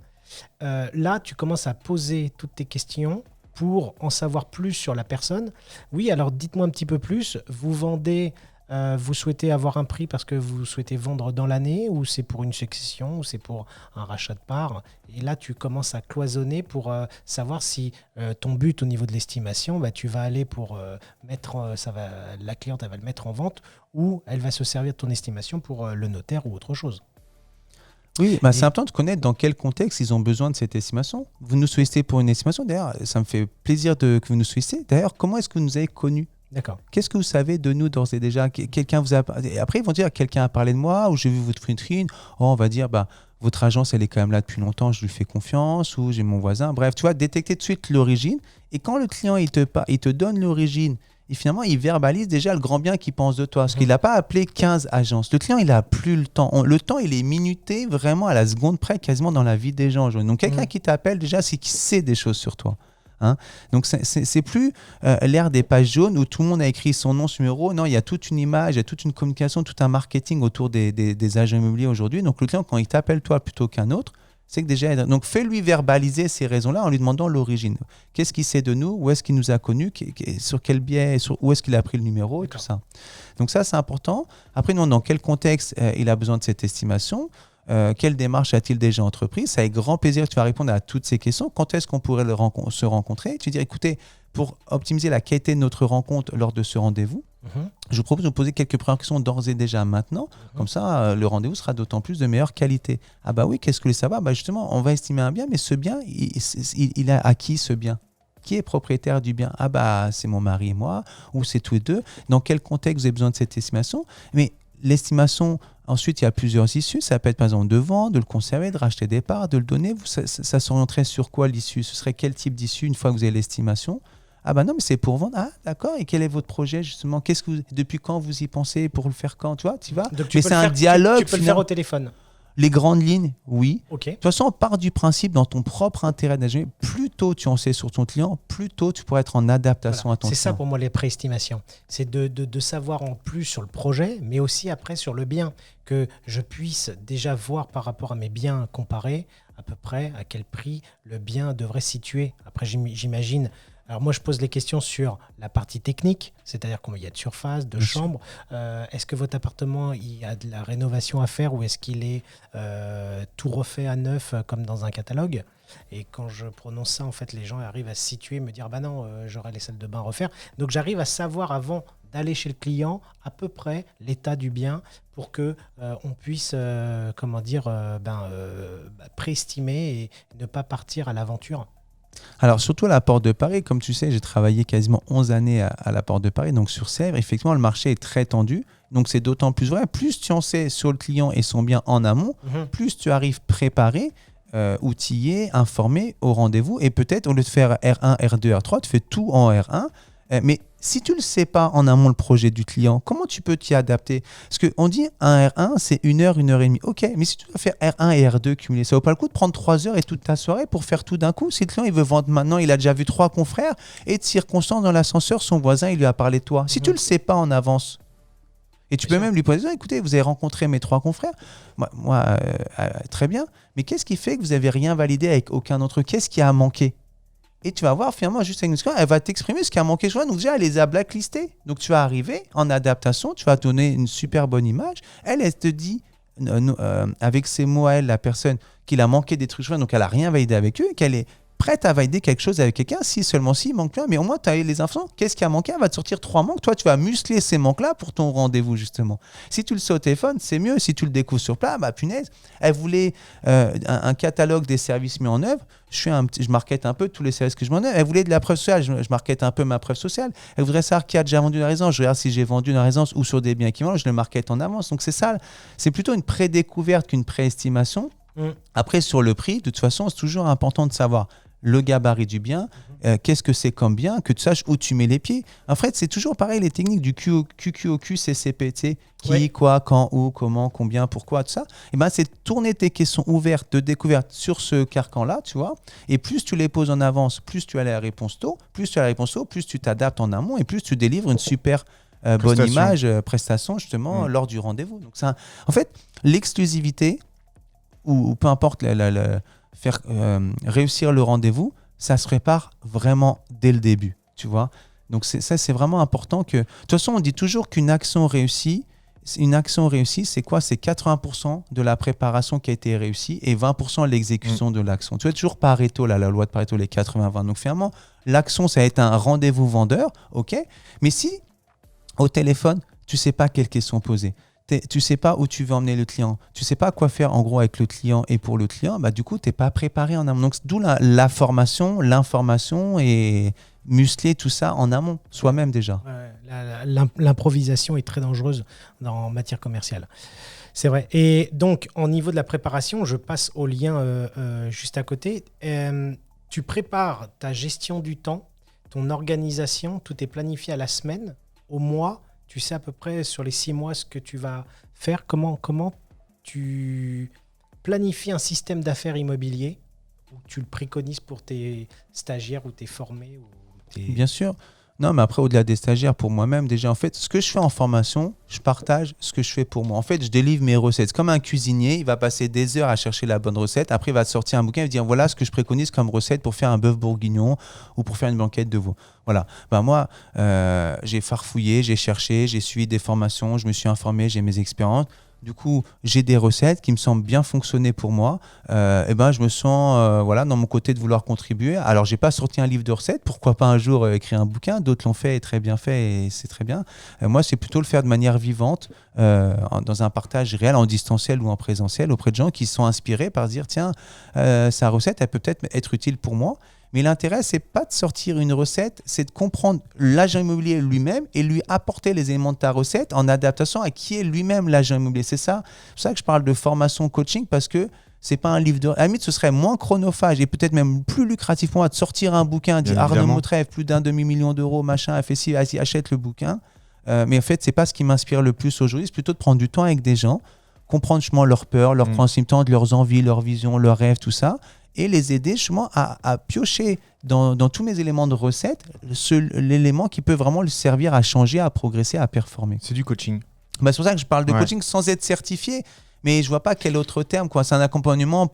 Là, tu commences à poser toutes tes questions pour en savoir plus sur la personne. Oui, alors dites-moi un petit peu plus. Vous vendez, vous souhaitez avoir un prix parce que vous souhaitez vendre dans l'année, ou c'est pour une succession, ou c'est pour un rachat de parts. Et là, tu commences à cloisonner pour savoir si ton but au niveau de l'estimation, tu vas aller pour la cliente elle va le mettre en vente, ou elle va se servir de ton estimation pour le notaire ou autre chose. Oui, c'est important de connaître dans quel contexte ils ont besoin de cette estimation. Vous nous sollicitez pour une estimation. D'ailleurs, ça me fait plaisir que vous nous sollicitez. D'ailleurs, comment est-ce que vous nous avez connus? D'accord. Qu'est-ce que vous savez de nous d'ores et déjà? Quelqu'un vous a... Et après, ils vont dire quelqu'un a parlé de moi, ou j'ai vu votre vitrine. On va dire votre agence, elle est quand même là depuis longtemps, je lui fais confiance, ou j'ai mon voisin. Bref, tu vois, détecter tout de suite l'origine. Et quand le client il te donne l'origine, et finalement, il verbalise déjà le grand bien qu'il pense de toi. Parce qu'il n'a pas appelé 15 agences. Le client, il n'a plus le temps. Le temps, il est minuté vraiment à la seconde près, quasiment dans la vie des gens. Donc, quelqu'un qui t'appelle, déjà, c'est qu'il sait des choses sur toi. Hein? Donc, c'est plus l'ère des pages jaunes où tout le monde a écrit son nom, son numéro. Non, il y a toute une image, il y a toute une communication, tout un marketing autour des agents immobiliers aujourd'hui. Donc, le client, quand il t'appelle toi plutôt qu'un autre, c'est que déjà... Donc, fais-lui verbaliser ces raisons-là en lui demandant l'origine. Qu'est-ce qu'il sait de nous? Où est-ce qu'il nous a connus? Sur quel biais? Où est-ce qu'il a pris le numéro? Et tout ça. Donc, ça, c'est important. Après, nous, dans quel contexte il a besoin de cette estimation? Quelle démarche a-t-il déjà entreprise? C'est avec grand plaisir que tu vas répondre à toutes ces questions. Quand est-ce qu'on pourrait se rencontrer? Tu dis, écoutez, pour optimiser la qualité de notre rencontre lors de ce rendez-vous, je vous propose de vous poser quelques premières questions d'ores et déjà maintenant. Comme ça, le rendez-vous sera d'autant plus de meilleure qualité. Ah bah oui, qu'est-ce que vous voulez savoir? Justement, on va estimer un bien, mais ce bien, il a à qui ce bien? Qui est propriétaire du bien? Ah c'est mon mari et moi, ou c'est tous les deux. Dans quel contexte vous avez besoin de cette estimation? Mais l'estimation, ensuite, il y a plusieurs issues. Ça peut être par exemple de vendre, de le conserver, de racheter des parts, de le donner. Ça s'orienterait sur quoi l'issue? Ce serait quel type d'issue une fois que vous avez l'estimation? Ah non, mais c'est pour vendre. Ah d'accord. Et quel est votre projet justement? Depuis quand vous y pensez? Pour le faire quand? Tu vois, tu vas. Mais c'est un dialogue. Tu peux le faire au téléphone. Les grandes lignes, oui. Okay. De toute façon, on part du principe dans ton propre intérêt d'agir. Plus tôt tu en sais sur ton client, plus tôt tu pourras être en adaptation à ton client. C'est ça pour moi les préestimations. C'est de savoir en plus sur le projet, mais aussi après sur le bien, que je puisse déjà voir par rapport à mes biens comparés à peu près à quel prix le bien devrait se situer. Après, j'imagine... Alors moi, je pose les questions sur la partie technique, c'est-à-dire combien il y a de surface, de chambres. Est-ce que votre appartement, il y a de la rénovation à faire ou est-ce qu'il est tout refait à neuf comme dans un catalogue? Et quand je prononce ça, en fait, les gens arrivent à se situer, me dire « non, j'aurai les salles de bain à refaire ». Donc j'arrive à savoir avant d'aller chez le client à peu près l'état du bien pour que on puisse préestimer et ne pas partir à l'aventure. Alors, surtout à la Porte de Paris, comme tu sais, j'ai travaillé quasiment 11 années à la Porte de Paris, donc sur Sèvres. Effectivement, le marché est très tendu, donc c'est d'autant plus vrai. Plus tu en sais sur le client et son bien en amont, plus tu arrives préparé, outillé, informé au rendez-vous. Et peut-être, au lieu de faire R1, R2, R3, tu fais tout en R1. Mais si tu ne sais pas en amont le projet du client, comment tu peux t'y adapter? Parce qu'on dit un R1, c'est 1 heure, 1 heure et demie. Ok, mais si tu dois faire R1 et R2 cumulés, ça vaut pas le coup de prendre 3 heures et toute ta soirée pour faire tout d'un coup. Si le client il veut vendre maintenant, il a déjà vu 3 confrères et de circonstances dans l'ascenseur, son voisin il lui a parlé de toi. Si tu ne le sais pas en avance, et tu peux même lui poser, écoutez, vous avez rencontré mes 3 confrères, moi très bien, mais qu'est-ce qui fait que vous n'avez rien validé avec aucun d'entre eux? Qu'est-ce qui a manqué? Et tu vas voir, finalement, juste avec une discussion, elle va t'exprimer ce qui a manqué. Donc déjà, elle les a blacklistés. Donc tu vas arriver en adaptation, tu vas donner une super bonne image. Elle te dit, avec ses mots à elle, la personne, qu'il a manqué des trucs, donc elle n'a rien validé avec eux, qu'elle est prête à valider quelque chose avec quelqu'un si seulement s'il manque un, mais au moins tu as les infos. Qu'est-ce qui a manqué? Elle va te sortir 3 manques. Toi, tu vas muscler ces manques-là pour ton rendez-vous, justement. Si tu le sais au téléphone, c'est mieux. Si tu le découvres sur place, bah punaise, elle voulait un catalogue des services mis en œuvre. Je markete un peu tous les services que je m'en ai. Elle voulait de la preuve sociale. Je markete un peu ma preuve sociale. Elle voudrait savoir qui a déjà vendu la résidence. Je regarde si j'ai vendu une résidence ou sur des biens qui vendent. Je le markete en avance. Donc, c'est ça. C'est plutôt une prédécouverte qu'une préestimation. Après, sur le prix, de toute façon, c'est toujours important de savoir le gabarit du bien, qu'est-ce que c'est comme bien, que tu saches où tu mets les pieds. En fait, c'est toujours pareil, les techniques du QQOQ, CCP, tu sais, qui, quoi, quand, où, comment, combien, pourquoi, tout ça. Et ben, c'est tourner tes questions ouvertes de découverte sur ce carcan-là, tu vois. Et plus tu les poses en avance, plus tu as la réponse tôt, plus tu t'adaptes en amont et plus tu délivres une super bonne image, prestation, justement, lors du rendez-vous. Donc, ça, en fait, l'exclusivité, ou peu importe faire réussir le rendez-vous, ça se prépare vraiment dès le début, tu vois. Donc c'est vraiment important que... De toute façon, on dit toujours qu'une action réussie, c'est quoi? C'est 80% de la préparation qui a été réussie et 20% l'exécution de l'action. Tu vois, toujours Pareto, la loi de Pareto, les 80-20. Donc finalement, l'action, ça va être un rendez-vous vendeur, ok? Mais si, au téléphone, tu ne sais pas quelles questions poser, tu ne sais pas où tu veux emmener le client, tu ne sais pas quoi faire en gros avec le client et pour le client, bah, du coup, tu n'es pas préparé en amont. Donc, d'où la formation, l'information et muscler tout ça en amont, soi-même déjà. L'improvisation est très dangereuse en matière commerciale. C'est vrai. Et donc, au niveau de la préparation, je passe au lien juste à côté. Tu prépares ta gestion du temps, ton organisation, tout est planifié à la semaine, au mois. Tu sais à peu près sur les 6 mois ce que tu vas faire. Comment tu planifies un système d'affaires immobilier ou tu le préconises pour tes stagiaires ou tes formés Bien sûr. Non, mais après, au-delà des stagiaires, pour moi-même, déjà, en fait, ce que je fais en formation, je partage ce que je fais pour moi. En fait, je délivre mes recettes. C'est comme un cuisinier, il va passer des heures à chercher la bonne recette. Après, il va te sortir un bouquin et dire voilà ce que je préconise comme recette pour faire un bœuf bourguignon ou pour faire une blanquette de veau. Voilà. Ben moi, j'ai farfouillé, j'ai cherché, j'ai suivi des formations, je me suis informé, j'ai mes expériences. Du coup, j'ai des recettes qui me semblent bien fonctionner pour moi. Et ben, je me sens dans mon côté de vouloir contribuer. Alors, j'ai pas sorti un livre de recettes. Pourquoi pas un jour écrire un bouquin? D'autres l'ont fait et très bien fait et c'est très bien. Moi, c'est plutôt le faire de manière vivante, dans un partage réel, en distanciel ou en présentiel, auprès de gens qui sont inspirés par dire tiens, sa recette, elle peut peut-être être utile pour moi. Mais l'intérêt, c'est pas de sortir une recette, c'est de comprendre l'agent immobilier lui-même et lui apporter les éléments de ta recette en adaptation à qui est lui-même l'agent immobilier. C'est ça. C'est pour ça que je parle de formation coaching parce que c'est pas un livre de... À la limite, ce serait moins chronophage et peut-être même plus lucratif pour moi de sortir un bouquin, dire Arnaud Mautrève, plus d'1 demi-million d'euros, machin, a fait ci, vas-y, achète le bouquin. Mais en fait, c'est pas ce qui m'inspire le plus aujourd'hui. C'est plutôt de prendre du temps avec des gens, comprendre justement leurs peurs, leurs principes, leurs envies, leurs visions, leurs rêves, tout ça. Et les aider justement à piocher dans tous mes éléments de recette l'élément qui peut vraiment le servir à changer, à progresser, à performer. C'est du coaching. Bah, c'est pour ça que je parle de coaching sans être certifié, mais je vois pas quel autre terme, quoi. C'est un accompagnement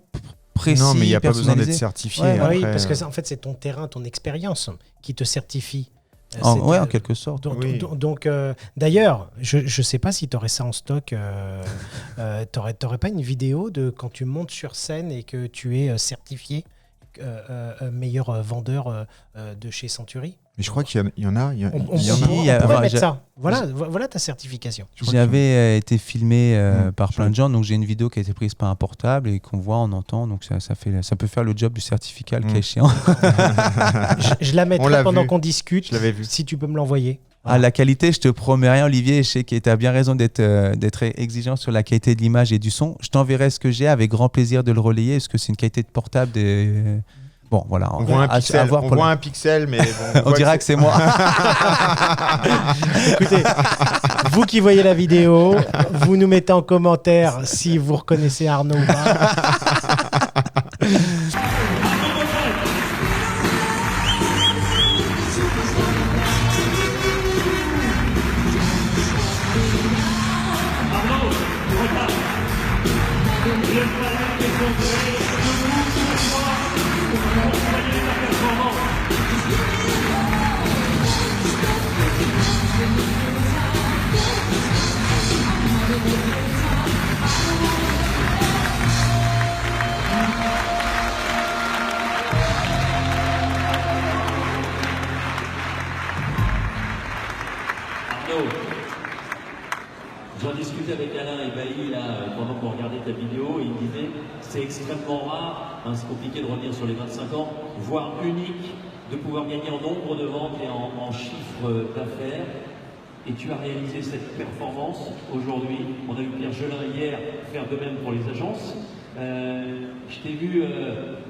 précis, non, mais il n'y a pas besoin personnalisé. d'être certifié. Ouais, après, oui, parce que en fait, c'est ton terrain, ton expérience qui te certifie. En quelque sorte. Donc, d'ailleurs, je ne sais pas si tu aurais ça en stock. Tu n'aurais pas une vidéo de quand tu montes sur scène et que tu es certifié meilleur vendeur de chez Century? Mais je crois qu'il y en a. On pourrait mettre ça. Voilà ta certification. J'avais été filmé par plein de gens, donc j'ai une vidéo qui a été prise par un portable et qu'on voit, on entend, donc ça peut faire le job du certificat, le cas échéant. je la mettrai pendant qu'on discute, je l'avais vu. Si tu peux me l'envoyer. La qualité, je te promets rien, Olivier. Je sais que tu as bien raison d'être exigeant sur la qualité de l'image et du son. Je t'enverrai ce que j'ai avec grand plaisir de le relayer parce que c'est une qualité de portable. Bon, voilà. On voit un pixel, mais bon, on dira que c'est moi. Écoutez, vous qui voyez la vidéo, vous nous mettez en commentaire si vous reconnaissez Arnaud ou pas. train de regarder ta vidéo et il me disait c'est extrêmement rare, hein, c'est compliqué de revenir sur les 25 ans, voire unique, de pouvoir gagner en nombre de ventes et en chiffre d'affaires. Et tu as réalisé cette performance aujourd'hui. On a vu Pierre Gelin hier faire de même pour les agences. Je t'ai vu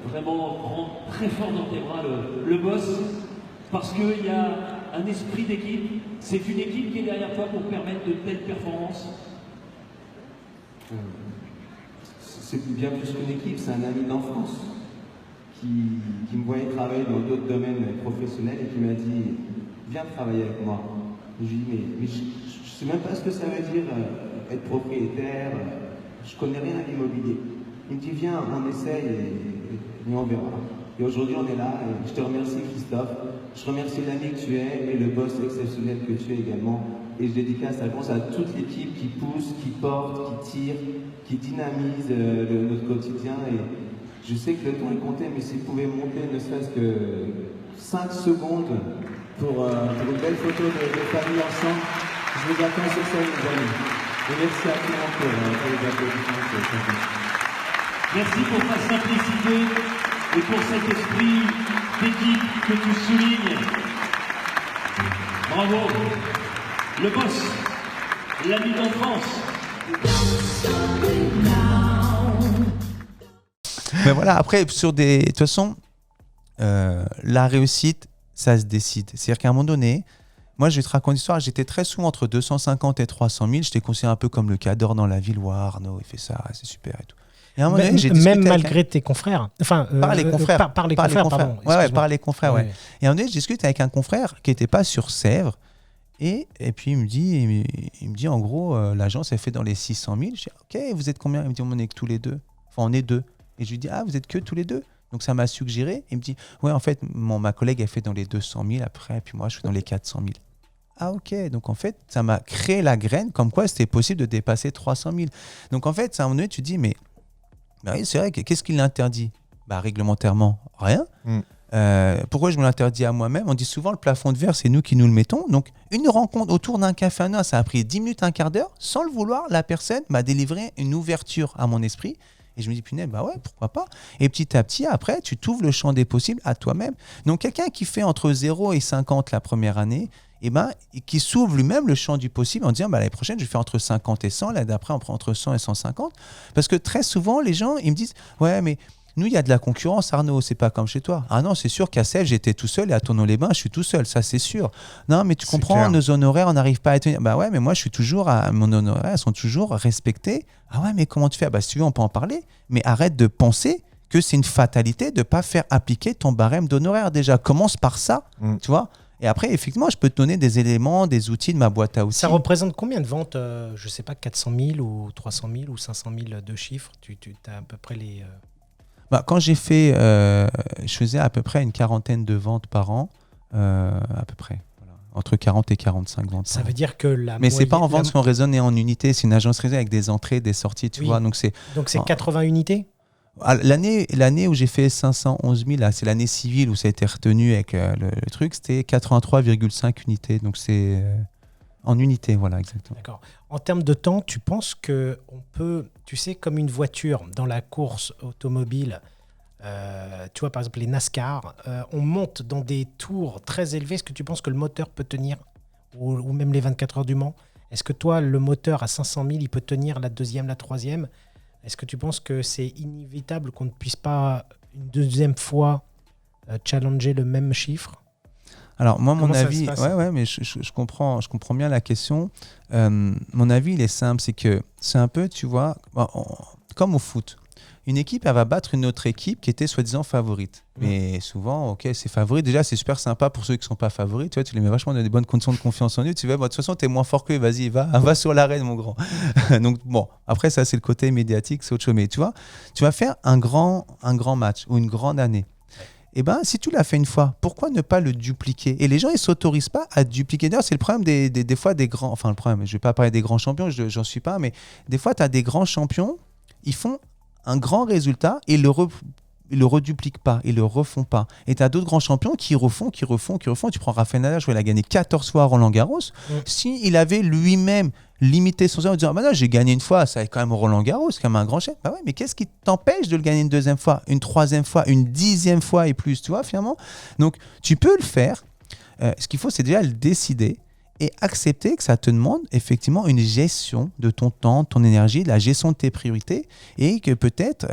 vraiment prendre très fort dans tes bras le boss, parce qu'il y a un esprit d'équipe. C'est une équipe qui est derrière toi pour permettre de telles performances. C'est bien plus qu'une équipe, c'est un ami d'enfance qui me voyait travailler dans d'autres domaines professionnels et qui m'a dit « Viens travailler avec moi ». Je lui ai dit « Mais je ne sais même pas ce que ça veut dire être propriétaire, je ne connais rien à l'immobilier ». Il me dit « Viens, on essaye et on verra ». Et aujourd'hui, on est là et je te remercie Christophe, je remercie l'ami que tu es et le boss exceptionnel que tu es également. Et je dédicace la réponse à toute l'équipe qui pousse, qui porte, qui tire, qui dynamise notre quotidien. Et je sais que le temps est compté, mais si vous pouvez monter ne serait-ce que 5 secondes pour une belle photo de famille ensemble, je vous attends sur scène, les amis. Et merci à tout le monde pour les applaudissements. Merci pour ta simplicité et pour cet esprit d'équipe que tu soulignes. Bravo, le boss, l'ami d'enfance. Mais voilà, après, de toute façon, la réussite, ça se décide. C'est-à-dire qu'à un moment donné, moi, je vais te raconter une histoire. J'étais très souvent entre 250 et 300 000. J'étais considéré un peu comme le cadre dans la ville. Wow, Arnaud, il fait ça, c'est super et tout. Et à un moment donné, j'ai même malgré tes confrères. Enfin, par les confrères. Par les confrères, pardon. Ouais, par les confrères, ouais. Ouais. Et à un moment donné, je discute avec un confrère qui n'était pas sur Sèvres. Et puis, il me dit en gros, l'agence, elle fait dans les 600 000. Je dis, OK, vous êtes combien? Il me dit, on est que tous les deux. Enfin, on est deux. Et je lui dis, ah, vous êtes que tous les deux? Donc, ça m'a suggéré. Il me dit, ouais, en fait, ma collègue, elle fait dans les 200 000 après. Et puis, moi, je suis dans les 400 000. Ah, OK. Donc, en fait, ça m'a créé la graine comme quoi c'était possible de dépasser 300 000. Donc, en fait, à un moment donné, tu te dis, mais oui, c'est vrai, qu'est-ce qui l'interdit? Réglementairement, rien. Pourquoi je me l'interdis à moi-même? On dit souvent le plafond de verre, c'est nous qui nous le mettons. Donc, une rencontre autour d'un café à ça a pris 10 minutes, un quart d'heure. Sans le vouloir, la personne m'a délivré une ouverture à mon esprit. Et je me dis, punaise, ouais, pourquoi pas? Et petit à petit, après, tu t'ouvres le champ des possibles à toi-même. Donc, quelqu'un qui fait entre 0 et 50 la première année, qui s'ouvre lui-même le champ du possible en disant, l'année prochaine, je vais faire entre 50 et 100. L'année d'après, on prend entre 100 et 150. Parce que très souvent, les gens, ils me disent, ouais, mais nous, il y a de la concurrence, Arnaud, c'est pas comme chez toi. Ah non, c'est sûr qu'à Sèvres, j'étais tout seul et à Tournon-les-Bains, je suis tout seul, ça c'est sûr. Non, mais tu comprends, clair. Nos honoraires, on n'arrive pas à tenir. Ouais, mais moi, je suis toujours mon honoraire, sont toujours respectés. Ah ouais, mais comment tu fais? Si tu veux, on peut en parler. Mais arrête de penser que c'est une fatalité de ne pas faire appliquer ton barème d'honoraires. Déjà, commence par ça, tu vois. Et après, effectivement, je peux te donner des éléments, des outils de ma boîte à outils. Ça représente combien de ventes? Je ne sais pas, 400 000 ou 300 000 ou 500 000 de chiffres. Tu as à peu près les... Quand j'ai fait, je faisais à peu près une quarantaine de ventes par an, à peu près. Voilà. Entre 40 et 45 ventes. Ça veut dire que Mais c'est pas en vente qu'on raisonne et en unité, c'est une agence raisonnée avec des entrées, des sorties, tu vois. Donc c'est 80 unités? L'année où j'ai fait 511 000, là, c'est l'année civile où ça a été retenu avec le truc, c'était 83,5 unités. Donc c'est en unité, voilà, exactement. D'accord. En termes de temps, tu penses qu'on peut, tu sais, comme une voiture dans la course automobile, tu vois, par exemple, les NASCAR, on monte dans des tours très élevés. Est-ce que tu penses que le moteur peut tenir, ou même les 24 heures du Mans? Est-ce que toi, le moteur à 500 000, il peut tenir la deuxième, la troisième? Est-ce que tu penses que c'est inévitable qu'on ne puisse pas une deuxième fois challenger le même chiffre? Alors moi, mon avis, mais je comprends bien la question. Mon avis, il est simple, c'est que c'est un peu, tu vois, comme au foot. Une équipe, elle va battre une autre équipe qui était soi-disant favorite. Mais souvent, ok, c'est favori. Déjà, c'est super sympa pour ceux qui ne sont pas favoris. Tu vois, tu les mets vachement dans des bonnes conditions de confiance en eux. Tu vas, de toute façon, tu es moins fort qu'eux. Vas-y, va sur l'arène, mon grand. Donc, bon, après, ça, c'est le côté médiatique, c'est autre chose. Mais tu vois, tu vas faire un grand match ou une grande année. Eh bien, si tu l'as fait une fois, pourquoi ne pas le dupliquer? Et les gens, ils ne s'autorisent pas à dupliquer. D'ailleurs, c'est le problème des fois des grands... Enfin, le problème, je ne vais pas parler des grands champions, j'en suis pas, mais des fois, tu as des grands champions, ils font un grand résultat et le redupliquent pas, ils le refont pas. Et tu as d'autres grands champions qui refont. Tu prends Rafael Nadal, il a gagné 14 fois à Roland-Garros. Si il avait lui-même limité son jeu en disant non, j'ai gagné une fois, ça est quand même Roland-Garros, c'est quand même un grand chef. Bah ouais, mais qu'est-ce qui t'empêche de le gagner une deuxième fois, une troisième fois, une 10e fois et plus, tu vois, finalement. Donc, tu peux le faire. Ce qu'il faut, c'est déjà le décider et accepter que ça te demande effectivement une gestion de ton temps, de ton énergie, de la gestion de tes priorités et que peut-être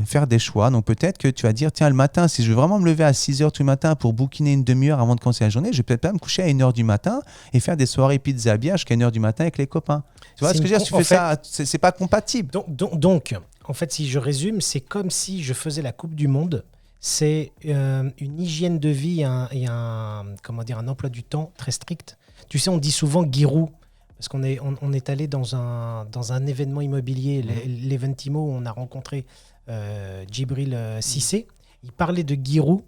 faire des choix. Donc peut-être que tu vas dire, tiens, le matin, si je veux vraiment me lever à 6h tout le matin pour bouquiner une demi-heure avant de commencer la journée, je vais peut-être pas me coucher à 1h du matin et faire des soirées pizza bière jusqu'à 1h du matin avec les copains. Tu vois ce que je veux dire? Tu fais ça, c'est pas compatible. Donc, en fait, si je résume, c'est comme si je faisais la Coupe du Monde. C'est une hygiène de vie et un emploi du temps très strict. Tu sais, on dit souvent Giroud, parce qu'on est allé dans un événement immobilier, l'Eventimo, où on a rencontré Djibril Cissé. Il parlait de Giroud,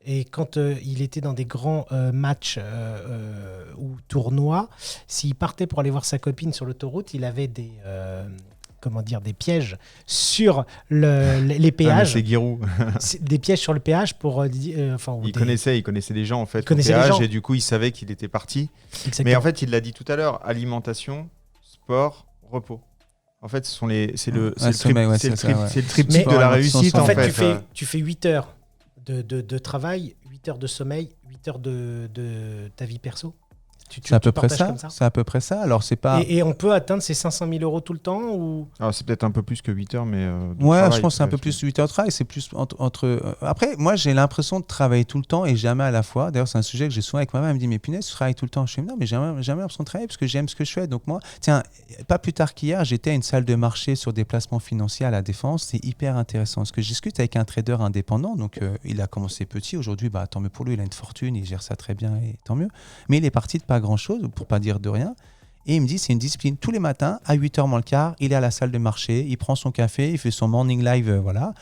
et quand il était dans des grands matchs ou tournois, s'il partait pour aller voir sa copine sur l'autoroute, il avait des pièges sur les péages. C'est Giroud. Des pièges sur le péage pour... Il connaissait des gens en fait au péage et du coup il savait qu'il était parti. Exactement. Mais en fait il l'a dit tout à l'heure, alimentation, sport, repos. En fait c'est le triptyque de la réussite. En fait tu fais 8 heures de travail, 8 heures de sommeil, 8 heures de ta vie perso. C'est à peu près ça. C'est à peu près ça. Alors c'est pas. Et on peut atteindre ces 500 000 € tout le temps ou... Alors c'est peut-être un peu plus que 8 heures, mais. Je pense que c'est un peu plus de 8 heures de travail. C'est plus entre. Après, moi j'ai l'impression de travailler tout le temps et jamais à la fois. D'ailleurs, c'est un sujet que j'ai souvent avec ma mère. Elle me dit mais punaise, tu travailles tout le temps. Je dis non, mais jamais l'impression de travailler parce que j'aime ce que je fais. Donc moi, tiens, pas plus tard qu'hier, j'étais à une salle de marché sur des placements financiers à La Défense. C'est hyper intéressant parce que je discute avec un trader indépendant. Donc il a commencé petit. Aujourd'hui, tant mieux pour lui. Il a une fortune, il gère ça très bien et tant mieux. Mais il est parti de pas grand chose pour pas dire de rien. Et il me dit, c'est une discipline. Tous les matins, à 8h moins le quart, il est à la salle de marché, il prend son café, il fait son morning live, voilà.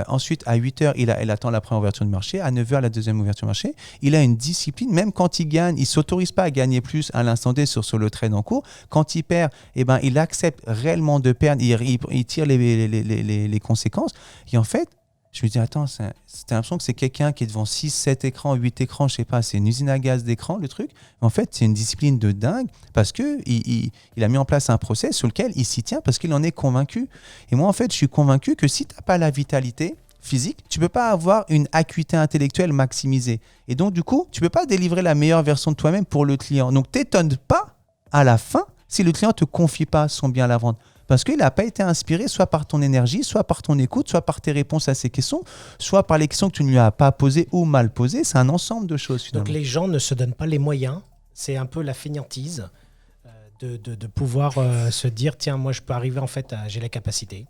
Ensuite, à 8h, il attend la première ouverture de marché. À 9h, la deuxième ouverture de marché. Il a une discipline. Même quand il gagne, il ne s'autorise pas à gagner plus à l'instant T sur le trade en cours. Quand il perd, il accepte réellement de perdre. Il tire les conséquences. Et en fait, je me dis, attends, c'est l'impression que c'est quelqu'un qui est devant 6, 7 écrans, 8 écrans, je sais pas, c'est une usine à gaz d'écran, le truc. En fait, c'est une discipline de dingue parce qu'il a mis en place un process sur lequel il s'y tient parce qu'il en est convaincu. Et moi, en fait, je suis convaincu que si tu n'as pas la vitalité physique, tu ne peux pas avoir une acuité intellectuelle maximisée. Et donc, du coup, tu ne peux pas délivrer la meilleure version de toi-même pour le client. Donc, t'étonne pas à la fin si le client ne te confie pas son bien à la vente. Parce qu'il n'a pas été inspiré soit par ton énergie, soit par ton écoute, soit par tes réponses à ses questions, soit par les questions que tu ne lui as pas posées ou mal posées. C'est un ensemble de choses finalement. Donc les gens ne se donnent pas les moyens. C'est un peu la fainéantise de pouvoir se dire tiens, moi je peux arriver en fait, j'ai la capacité,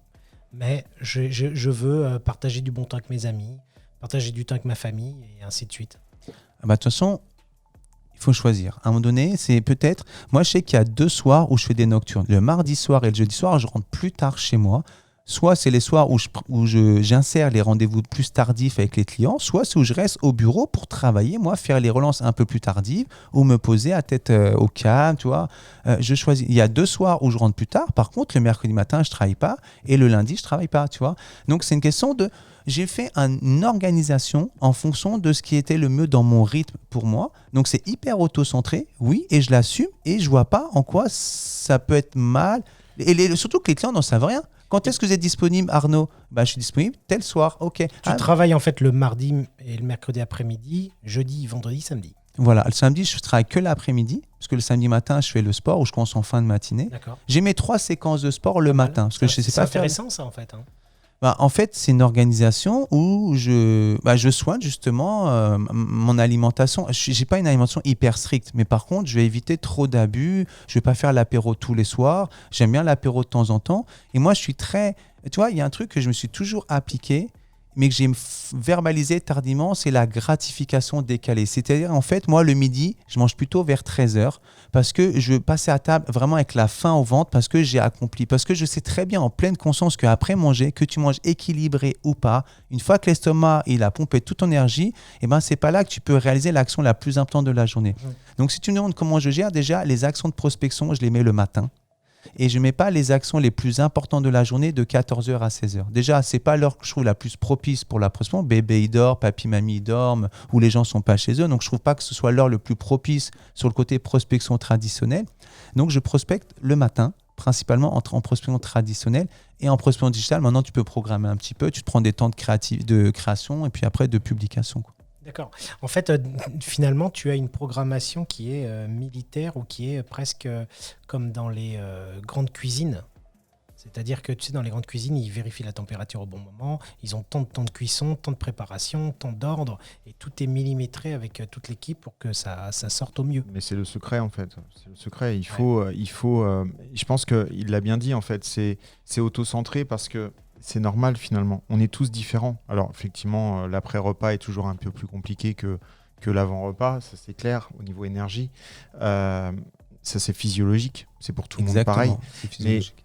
mais je veux partager du bon temps avec mes amis, partager du temps avec ma famille et ainsi de suite. De toute façon, il faut choisir. À un moment donné, c'est peut-être... Moi, je sais qu'il y a 2 soirs où je fais des nocturnes. Le mardi soir et le jeudi soir, je rentre plus tard chez moi. Soit c'est les soirs où j'insère les rendez-vous plus tardifs avec les clients, soit c'est où je reste au bureau pour travailler, moi, faire les relances un peu plus tardives ou me poser à tête au calme, tu vois. Je choisis. Il y a 2 soirs où je rentre plus tard. Par contre, le mercredi matin, je ne travaille pas et le lundi, je ne travaille pas, tu vois. Donc, c'est une question de... J'ai fait une organisation en fonction de ce qui était le mieux dans mon rythme pour moi. Donc, c'est hyper auto-centré, oui, et je l'assume et je ne vois pas en quoi ça peut être mal. Et surtout que les clients n'en savent rien. Quand est-ce que vous êtes disponible, Arnaud ? Je suis disponible tel soir, ok. Tu travailles en fait le mardi et le mercredi après-midi, jeudi, vendredi, samedi. Voilà, le samedi, je travaille que l'après-midi, parce que le samedi matin, je fais le sport où je commence en fin de matinée. D'accord. J'ai mes 3 séquences de sport le matin. Parce que je sais c'est pas intéressant ça en fait. En fait, c'est une organisation où je soigne justement mon alimentation. Je n'ai pas une alimentation hyper stricte, mais par contre, je vais éviter trop d'abus. Je ne vais pas faire l'apéro tous les soirs. J'aime bien l'apéro de temps en temps. Et moi, je suis très... Tu vois, il y a un truc que je me suis toujours appliqué, mais que j'ai verbalisé tardivement, c'est la gratification décalée. C'est-à-dire, en fait, moi, le midi, je mange plutôt vers 13h parce que je veux passer à table vraiment avec la faim au ventre parce que j'ai accompli. Parce que je sais très bien, en pleine conscience, qu'après manger, que tu manges équilibré ou pas, une fois que l'estomac, il a pompé toute ton énergie, c'est pas là que tu peux réaliser l'action la plus importante de la journée. Donc, si tu me demandes comment je gère, déjà, les actions de prospection, je les mets le matin. et je ne mets pas les actions les plus importantes de la journée de 14h à 16h. Déjà, ce n'est pas l'heure que je trouve la plus propice pour la prospection. Bébé, il dort, papy, mamie, ils dorment, ou les gens ne sont pas chez eux. Donc, je ne trouve pas que ce soit l'heure le plus propice sur le côté prospection traditionnelle. Donc, je prospecte le matin, principalement en prospection traditionnelle et en prospection digitale. Maintenant, tu peux programmer un petit peu, tu te prends des temps de création et puis après de publication, quoi. D'accord. En fait, finalement, tu as une programmation qui est militaire ou qui est presque comme dans les grandes cuisines. C'est-à-dire que tu sais, dans les grandes cuisines, ils vérifient la température au bon moment, ils ont tant de temps de cuisson, tant de préparation, tant d'ordre, et tout est millimétré avec toute l'équipe pour que ça sorte au mieux. Mais c'est le secret en fait. C'est le secret. Il faut. Je pense qu'il l'a bien dit en fait. C'est auto-centré parce que c'est normal finalement. On est tous différents. Alors effectivement, l'après-repas est toujours un peu plus compliqué que l'avant-repas, ça c'est clair au niveau énergie. Ça c'est physiologique. C'est pour tout le monde pareil.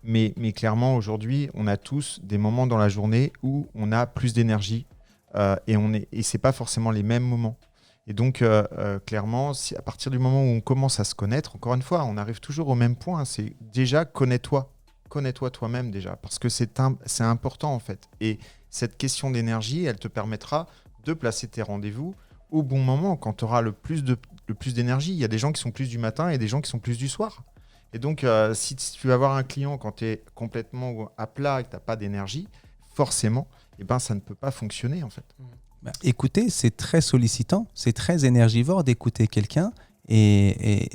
Mais clairement aujourd'hui, on a tous des moments dans la journée où on a plus d'énergie et c'est pas forcément les mêmes moments. Et donc, clairement, à partir du moment où on commence à se connaître, encore une fois, on arrive toujours au même point. C'est déjà connais-toi. Connais-toi toi-même déjà, parce que c'est important en fait. Et cette question d'énergie, elle te permettra de placer tes rendez-vous au bon moment, quand tu auras le plus d'énergie. Il y a des gens qui sont plus du matin et des gens qui sont plus du soir. Et donc, si tu vas avoir un client quand tu es complètement à plat et que tu n'as pas d'énergie, forcément, ça ne peut pas fonctionner en fait. Écouter, c'est très sollicitant, c'est très énergivore d'écouter quelqu'un. Et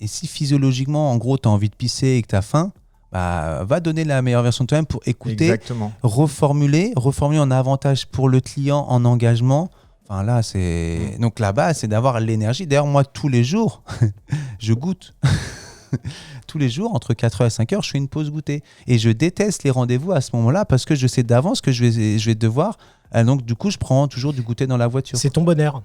si physiologiquement, en gros, tu as envie de pisser et que tu as faim, va donner la meilleure version de toi-même pour écouter, exactement. reformuler en avantage pour le client, en engagement. Enfin, là, donc la base, c'est d'avoir l'énergie. D'ailleurs, moi, tous les jours, je goûte. Tous les jours, entre 4h et 5h, je fais une pause goûter. Et je déteste les rendez-vous à ce moment-là parce que je sais d'avance que je vais devoir. Donc, du coup, je prends toujours du goûter dans la voiture. C'est ton bonheur.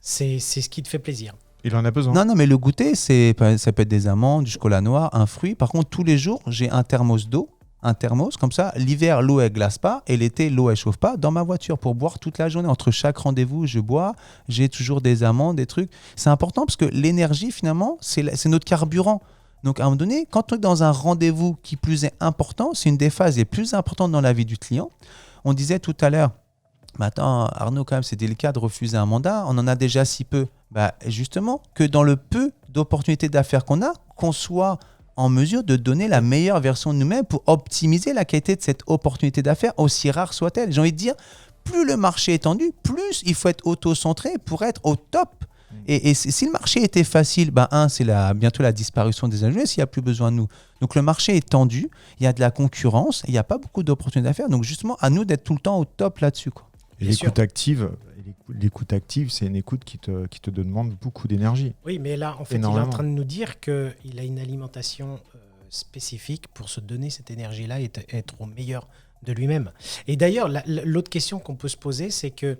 C'est ce qui te fait plaisir. Il en a besoin. Non, mais le goûter, ça peut être des amandes, du chocolat noir, un fruit. Par contre, tous les jours, j'ai un thermos d'eau. Un thermos, comme ça, l'hiver, l'eau, elle glace pas. Et l'été, l'eau, elle chauffe pas dans ma voiture pour boire toute la journée. Entre chaque rendez-vous, je bois. J'ai toujours des amandes, des trucs. C'est important parce que l'énergie, finalement, c'est notre carburant. Donc, à un moment donné, quand on est dans un rendez-vous qui plus est important, c'est une des phases les plus importantes dans la vie du client. On disait tout à l'heure, attends, Arnaud, quand même, c'est délicat de refuser un mandat. On en a déjà si peu. Justement, que dans le peu d'opportunités d'affaires qu'on soit en mesure de donner la meilleure version de nous-mêmes pour optimiser la qualité de cette opportunité d'affaires, aussi rare soit-elle. J'ai envie de dire, plus le marché est tendu, plus il faut être auto-centré pour être au top. Et si le marché était facile, c'est bientôt la disparition des agents s'il n'y a plus besoin de nous. Donc le marché est tendu, il y a de la concurrence, il n'y a pas beaucoup d'opportunités d'affaires. Donc justement, à nous d'être tout le temps au top là-dessus, quoi. Et l'écoute active, c'est une écoute qui te demande beaucoup d'énergie. Oui, mais là, en fait, il est en train de nous dire qu'il a une alimentation spécifique pour se donner cette énergie-là et être au meilleur de lui-même. Et d'ailleurs, l'autre question qu'on peut se poser, c'est que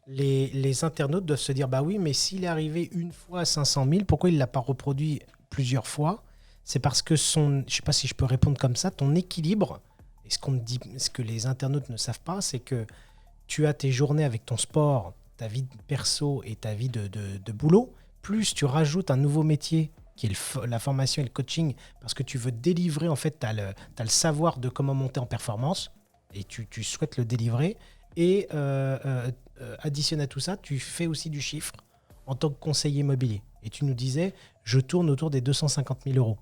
les internautes doivent se dire, oui, mais s'il est arrivé une fois à 500 000, pourquoi il ne l'a pas reproduit plusieurs fois ? C'est parce que je ne sais pas si je peux répondre comme ça, ton équilibre, et ce que les internautes ne savent pas, c'est que tu as tes journées avec ton sport, ta vie perso et ta vie de boulot, plus tu rajoutes un nouveau métier qui est la formation et le coaching, parce que tu veux délivrer, en fait, tu as le savoir de comment monter en performance et tu souhaites le délivrer. Et additionne à tout ça, tu fais aussi du chiffre en tant que conseiller immobilier. Et tu nous disais, je tourne autour des 250 000 euros.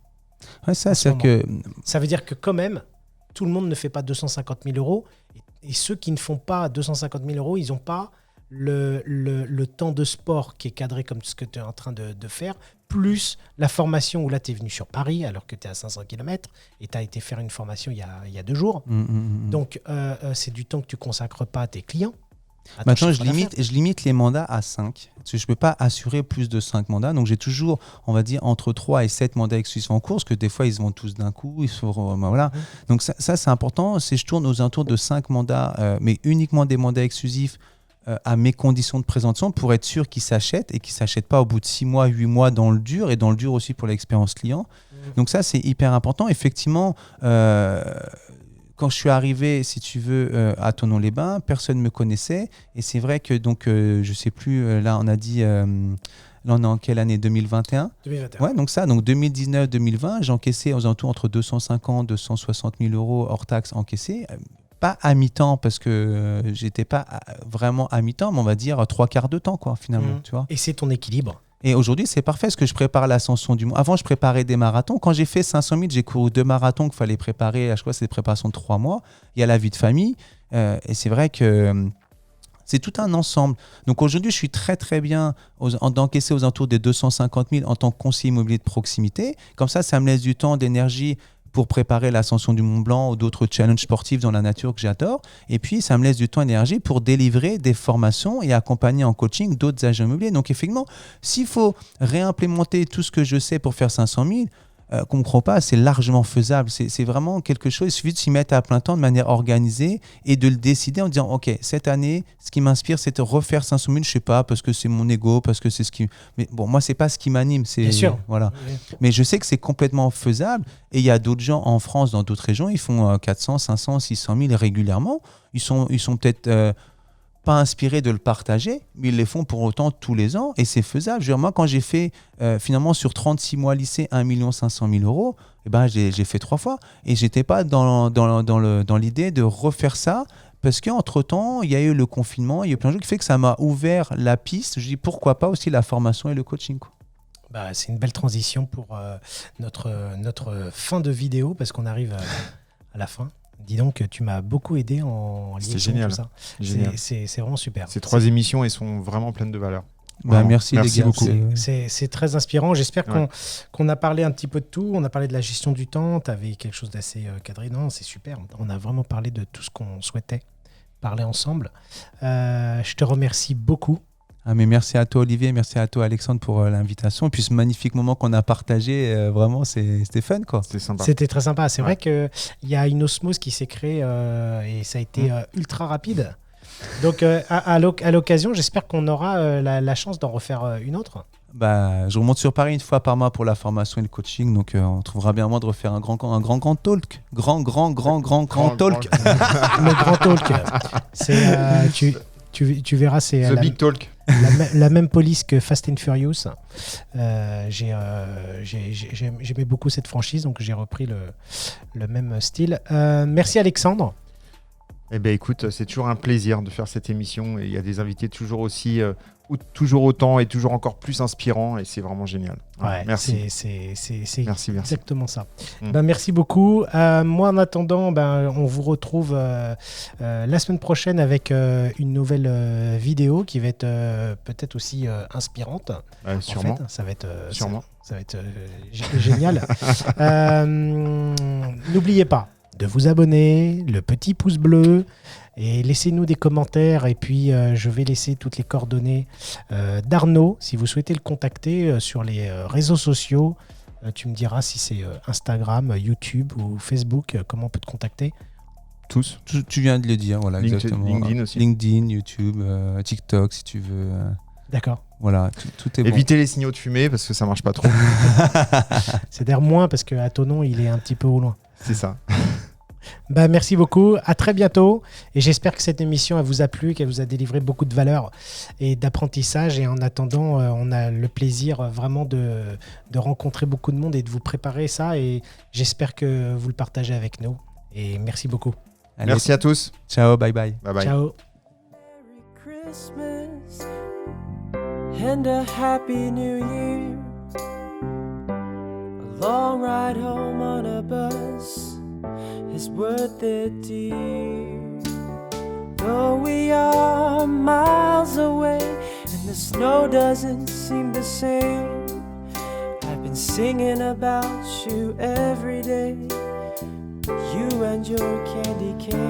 Ouais, ça veut dire que quand même, tout le monde ne fait pas 250 000 euros. Et ceux qui ne font pas 250 000 euros, ils n'ont pas le temps de sport qui est cadré comme ce que tu es en train de faire, plus la formation où là, tu es venu sur Paris alors que tu es à 500 km et tu as été faire une formation il y a 2 jours. Donc, c'est du temps que tu ne consacres pas à tes clients. Maintenant, je limite les mandats à 5. Parce que je ne peux pas assurer plus de 5 mandats. Donc, j'ai toujours, on va dire, entre 3 et 7 mandats exclusifs en cours, parce que des fois, ils se vont tous d'un coup. Voilà. Donc, ça, c'est important. Si je tourne aux alentours de 5 mandats, mais uniquement des mandats exclusifs à mes conditions de présentation pour être sûr qu'ils s'achètent et qu'ils ne s'achètent pas au bout de 6 mois, 8 mois dans le dur et dans le dur aussi pour l'expérience client. Donc, ça, c'est hyper important. Effectivement, quand je suis arrivé, si tu veux, à Thonon-les-Bains, personne ne me connaissait. Et c'est vrai que, donc, je ne sais plus, là, on a dit Là, on est en quelle année? 2021? 2021. Ouais, donc 2019-2020, j'ai encaissé aux alentours entre 250 260 000 euros hors taxes encaissés. Pas à mi-temps, parce que j'étais pas vraiment à mi-temps, mais on va dire 3/4 de temps, quoi, finalement. Tu vois. Et c'est ton équilibre. Et aujourd'hui, c'est parfait parce que je prépare l'ascension du mont. Avant, je préparais des marathons. Quand j'ai fait 500 000, j'ai couru 2 marathons qu'il fallait préparer. À chaque fois, c'est des préparations de 3 mois. Il y a la vie de famille. Et c'est vrai que c'est tout un ensemble. Donc aujourd'hui, je suis très, très bien d'encaisser aux alentours des 250 000 en tant que conseiller immobilier de proximité. Comme ça me laisse du temps, d'énergie pour préparer l'ascension du Mont Blanc ou d'autres challenges sportifs dans la nature que j'adore. Et puis, ça me laisse du temps et d'énergie pour délivrer des formations et accompagner en coaching d'autres agents immobiliers. Donc, effectivement, s'il faut réimplémenter tout ce que je sais pour faire 500 000, qu'on ne croit pas, c'est largement faisable. C'est vraiment quelque chose, il suffit de s'y mettre à plein temps de manière organisée et de le décider en disant, OK, cette année, ce qui m'inspire, c'est de refaire 500 000, je ne sais pas, parce que c'est mon ego, parce que c'est ce qui... Mais bon, moi, ce n'est pas ce qui m'anime. Bien sûr. Voilà. Oui. Mais je sais que c'est complètement faisable et il y a d'autres gens en France, dans d'autres régions, ils font 400, 500, 600 000 régulièrement. Ils sont peut-être... pas inspirés de le partager, mais ils les font pour autant tous les ans et c'est faisable. Moi, quand j'ai fait finalement sur 36 mois lycée 1 500 000 euros, eh ben, j'ai fait 3 fois et je n'étais pas dans l'idée de refaire ça parce qu'entre-temps, il y a eu le confinement, il y a eu plein de choses qui fait que ça m'a ouvert la piste. Je dis pourquoi pas aussi la formation et le coaching, quoi. Bah, c'est une belle transition pour notre fin de vidéo parce qu'on arrive à la fin. Dis donc, tu m'as beaucoup aidé en liaison, génial. tout ça. Génial. C'est vraiment super. Ces 3 émissions, elles sont vraiment pleines de valeur. Merci les gars. Beaucoup. C'est très inspirant. J'espère qu'on a parlé un petit peu de tout. On a parlé de la gestion du temps. Tu avais quelque chose d'assez cadré. Non, c'est super. On a vraiment parlé de tout ce qu'on souhaitait parler ensemble. Je te remercie beaucoup. Mais merci à toi Olivier, merci à toi Alexandre pour l'invitation et puis ce magnifique moment qu'on a partagé, vraiment c'était fun, quoi. C'était sympa. C'était très sympa, c'est vrai qu'il y a une osmose qui s'est créée et ça a été ultra rapide. Donc à l'occasion, j'espère qu'on aura la chance d'en refaire une autre. Je remonte sur Paris une fois par mois pour la formation et le coaching, donc on trouvera bien moyen de refaire un grand talk. Grand talk. Le grand talk. C'est... Tu verras, c'est The Big Talk. La même police que Fast and Furious. J'aimais beaucoup cette franchise, donc j'ai repris le même style. Merci Alexandre. Eh bien écoute, c'est toujours un plaisir de faire cette émission et il y a des invités toujours aussi, toujours autant et toujours encore plus inspirants et c'est vraiment génial. Ouais, merci. C'est merci. Exactement ça. Merci beaucoup. Moi en attendant, on vous retrouve la semaine prochaine avec une nouvelle vidéo qui va être peut-être aussi inspirante. Sûrement. En fait, ça va être, sûrement. Ça va être génial. N'oubliez pas de vous abonner, le petit pouce bleu et laissez-nous des commentaires et puis je vais laisser toutes les coordonnées d'Arnaud si vous souhaitez le contacter sur les réseaux sociaux. Tu me diras si c'est Instagram, YouTube ou Facebook, comment on peut te contacter. Tous. Tu viens de le dire, voilà, exactement. LinkedIn aussi. LinkedIn, YouTube, TikTok si tu veux. D'accord. Voilà, tout est bon. Évitez les signaux de fumée parce que ça marche pas trop. C'est-à-dire moins parce qu'à ton nom, il est un petit peu au loin. C'est ça. Merci beaucoup, à très bientôt et j'espère que cette émission elle vous a plu, qu'elle vous a délivré beaucoup de valeur et d'apprentissage et en attendant on a le plaisir vraiment de rencontrer beaucoup de monde et de vous préparer ça et j'espère que vous le partagez avec nous et merci beaucoup. Allez, merci à tous. Ciao, bye bye. Bye bye. Ciao. Merry Christmas and a Happy New Year. A long ride home on a bus is worth it, dear. Though we are miles away and the snow doesn't seem the same, I've been singing about you every day, you and your candy cane.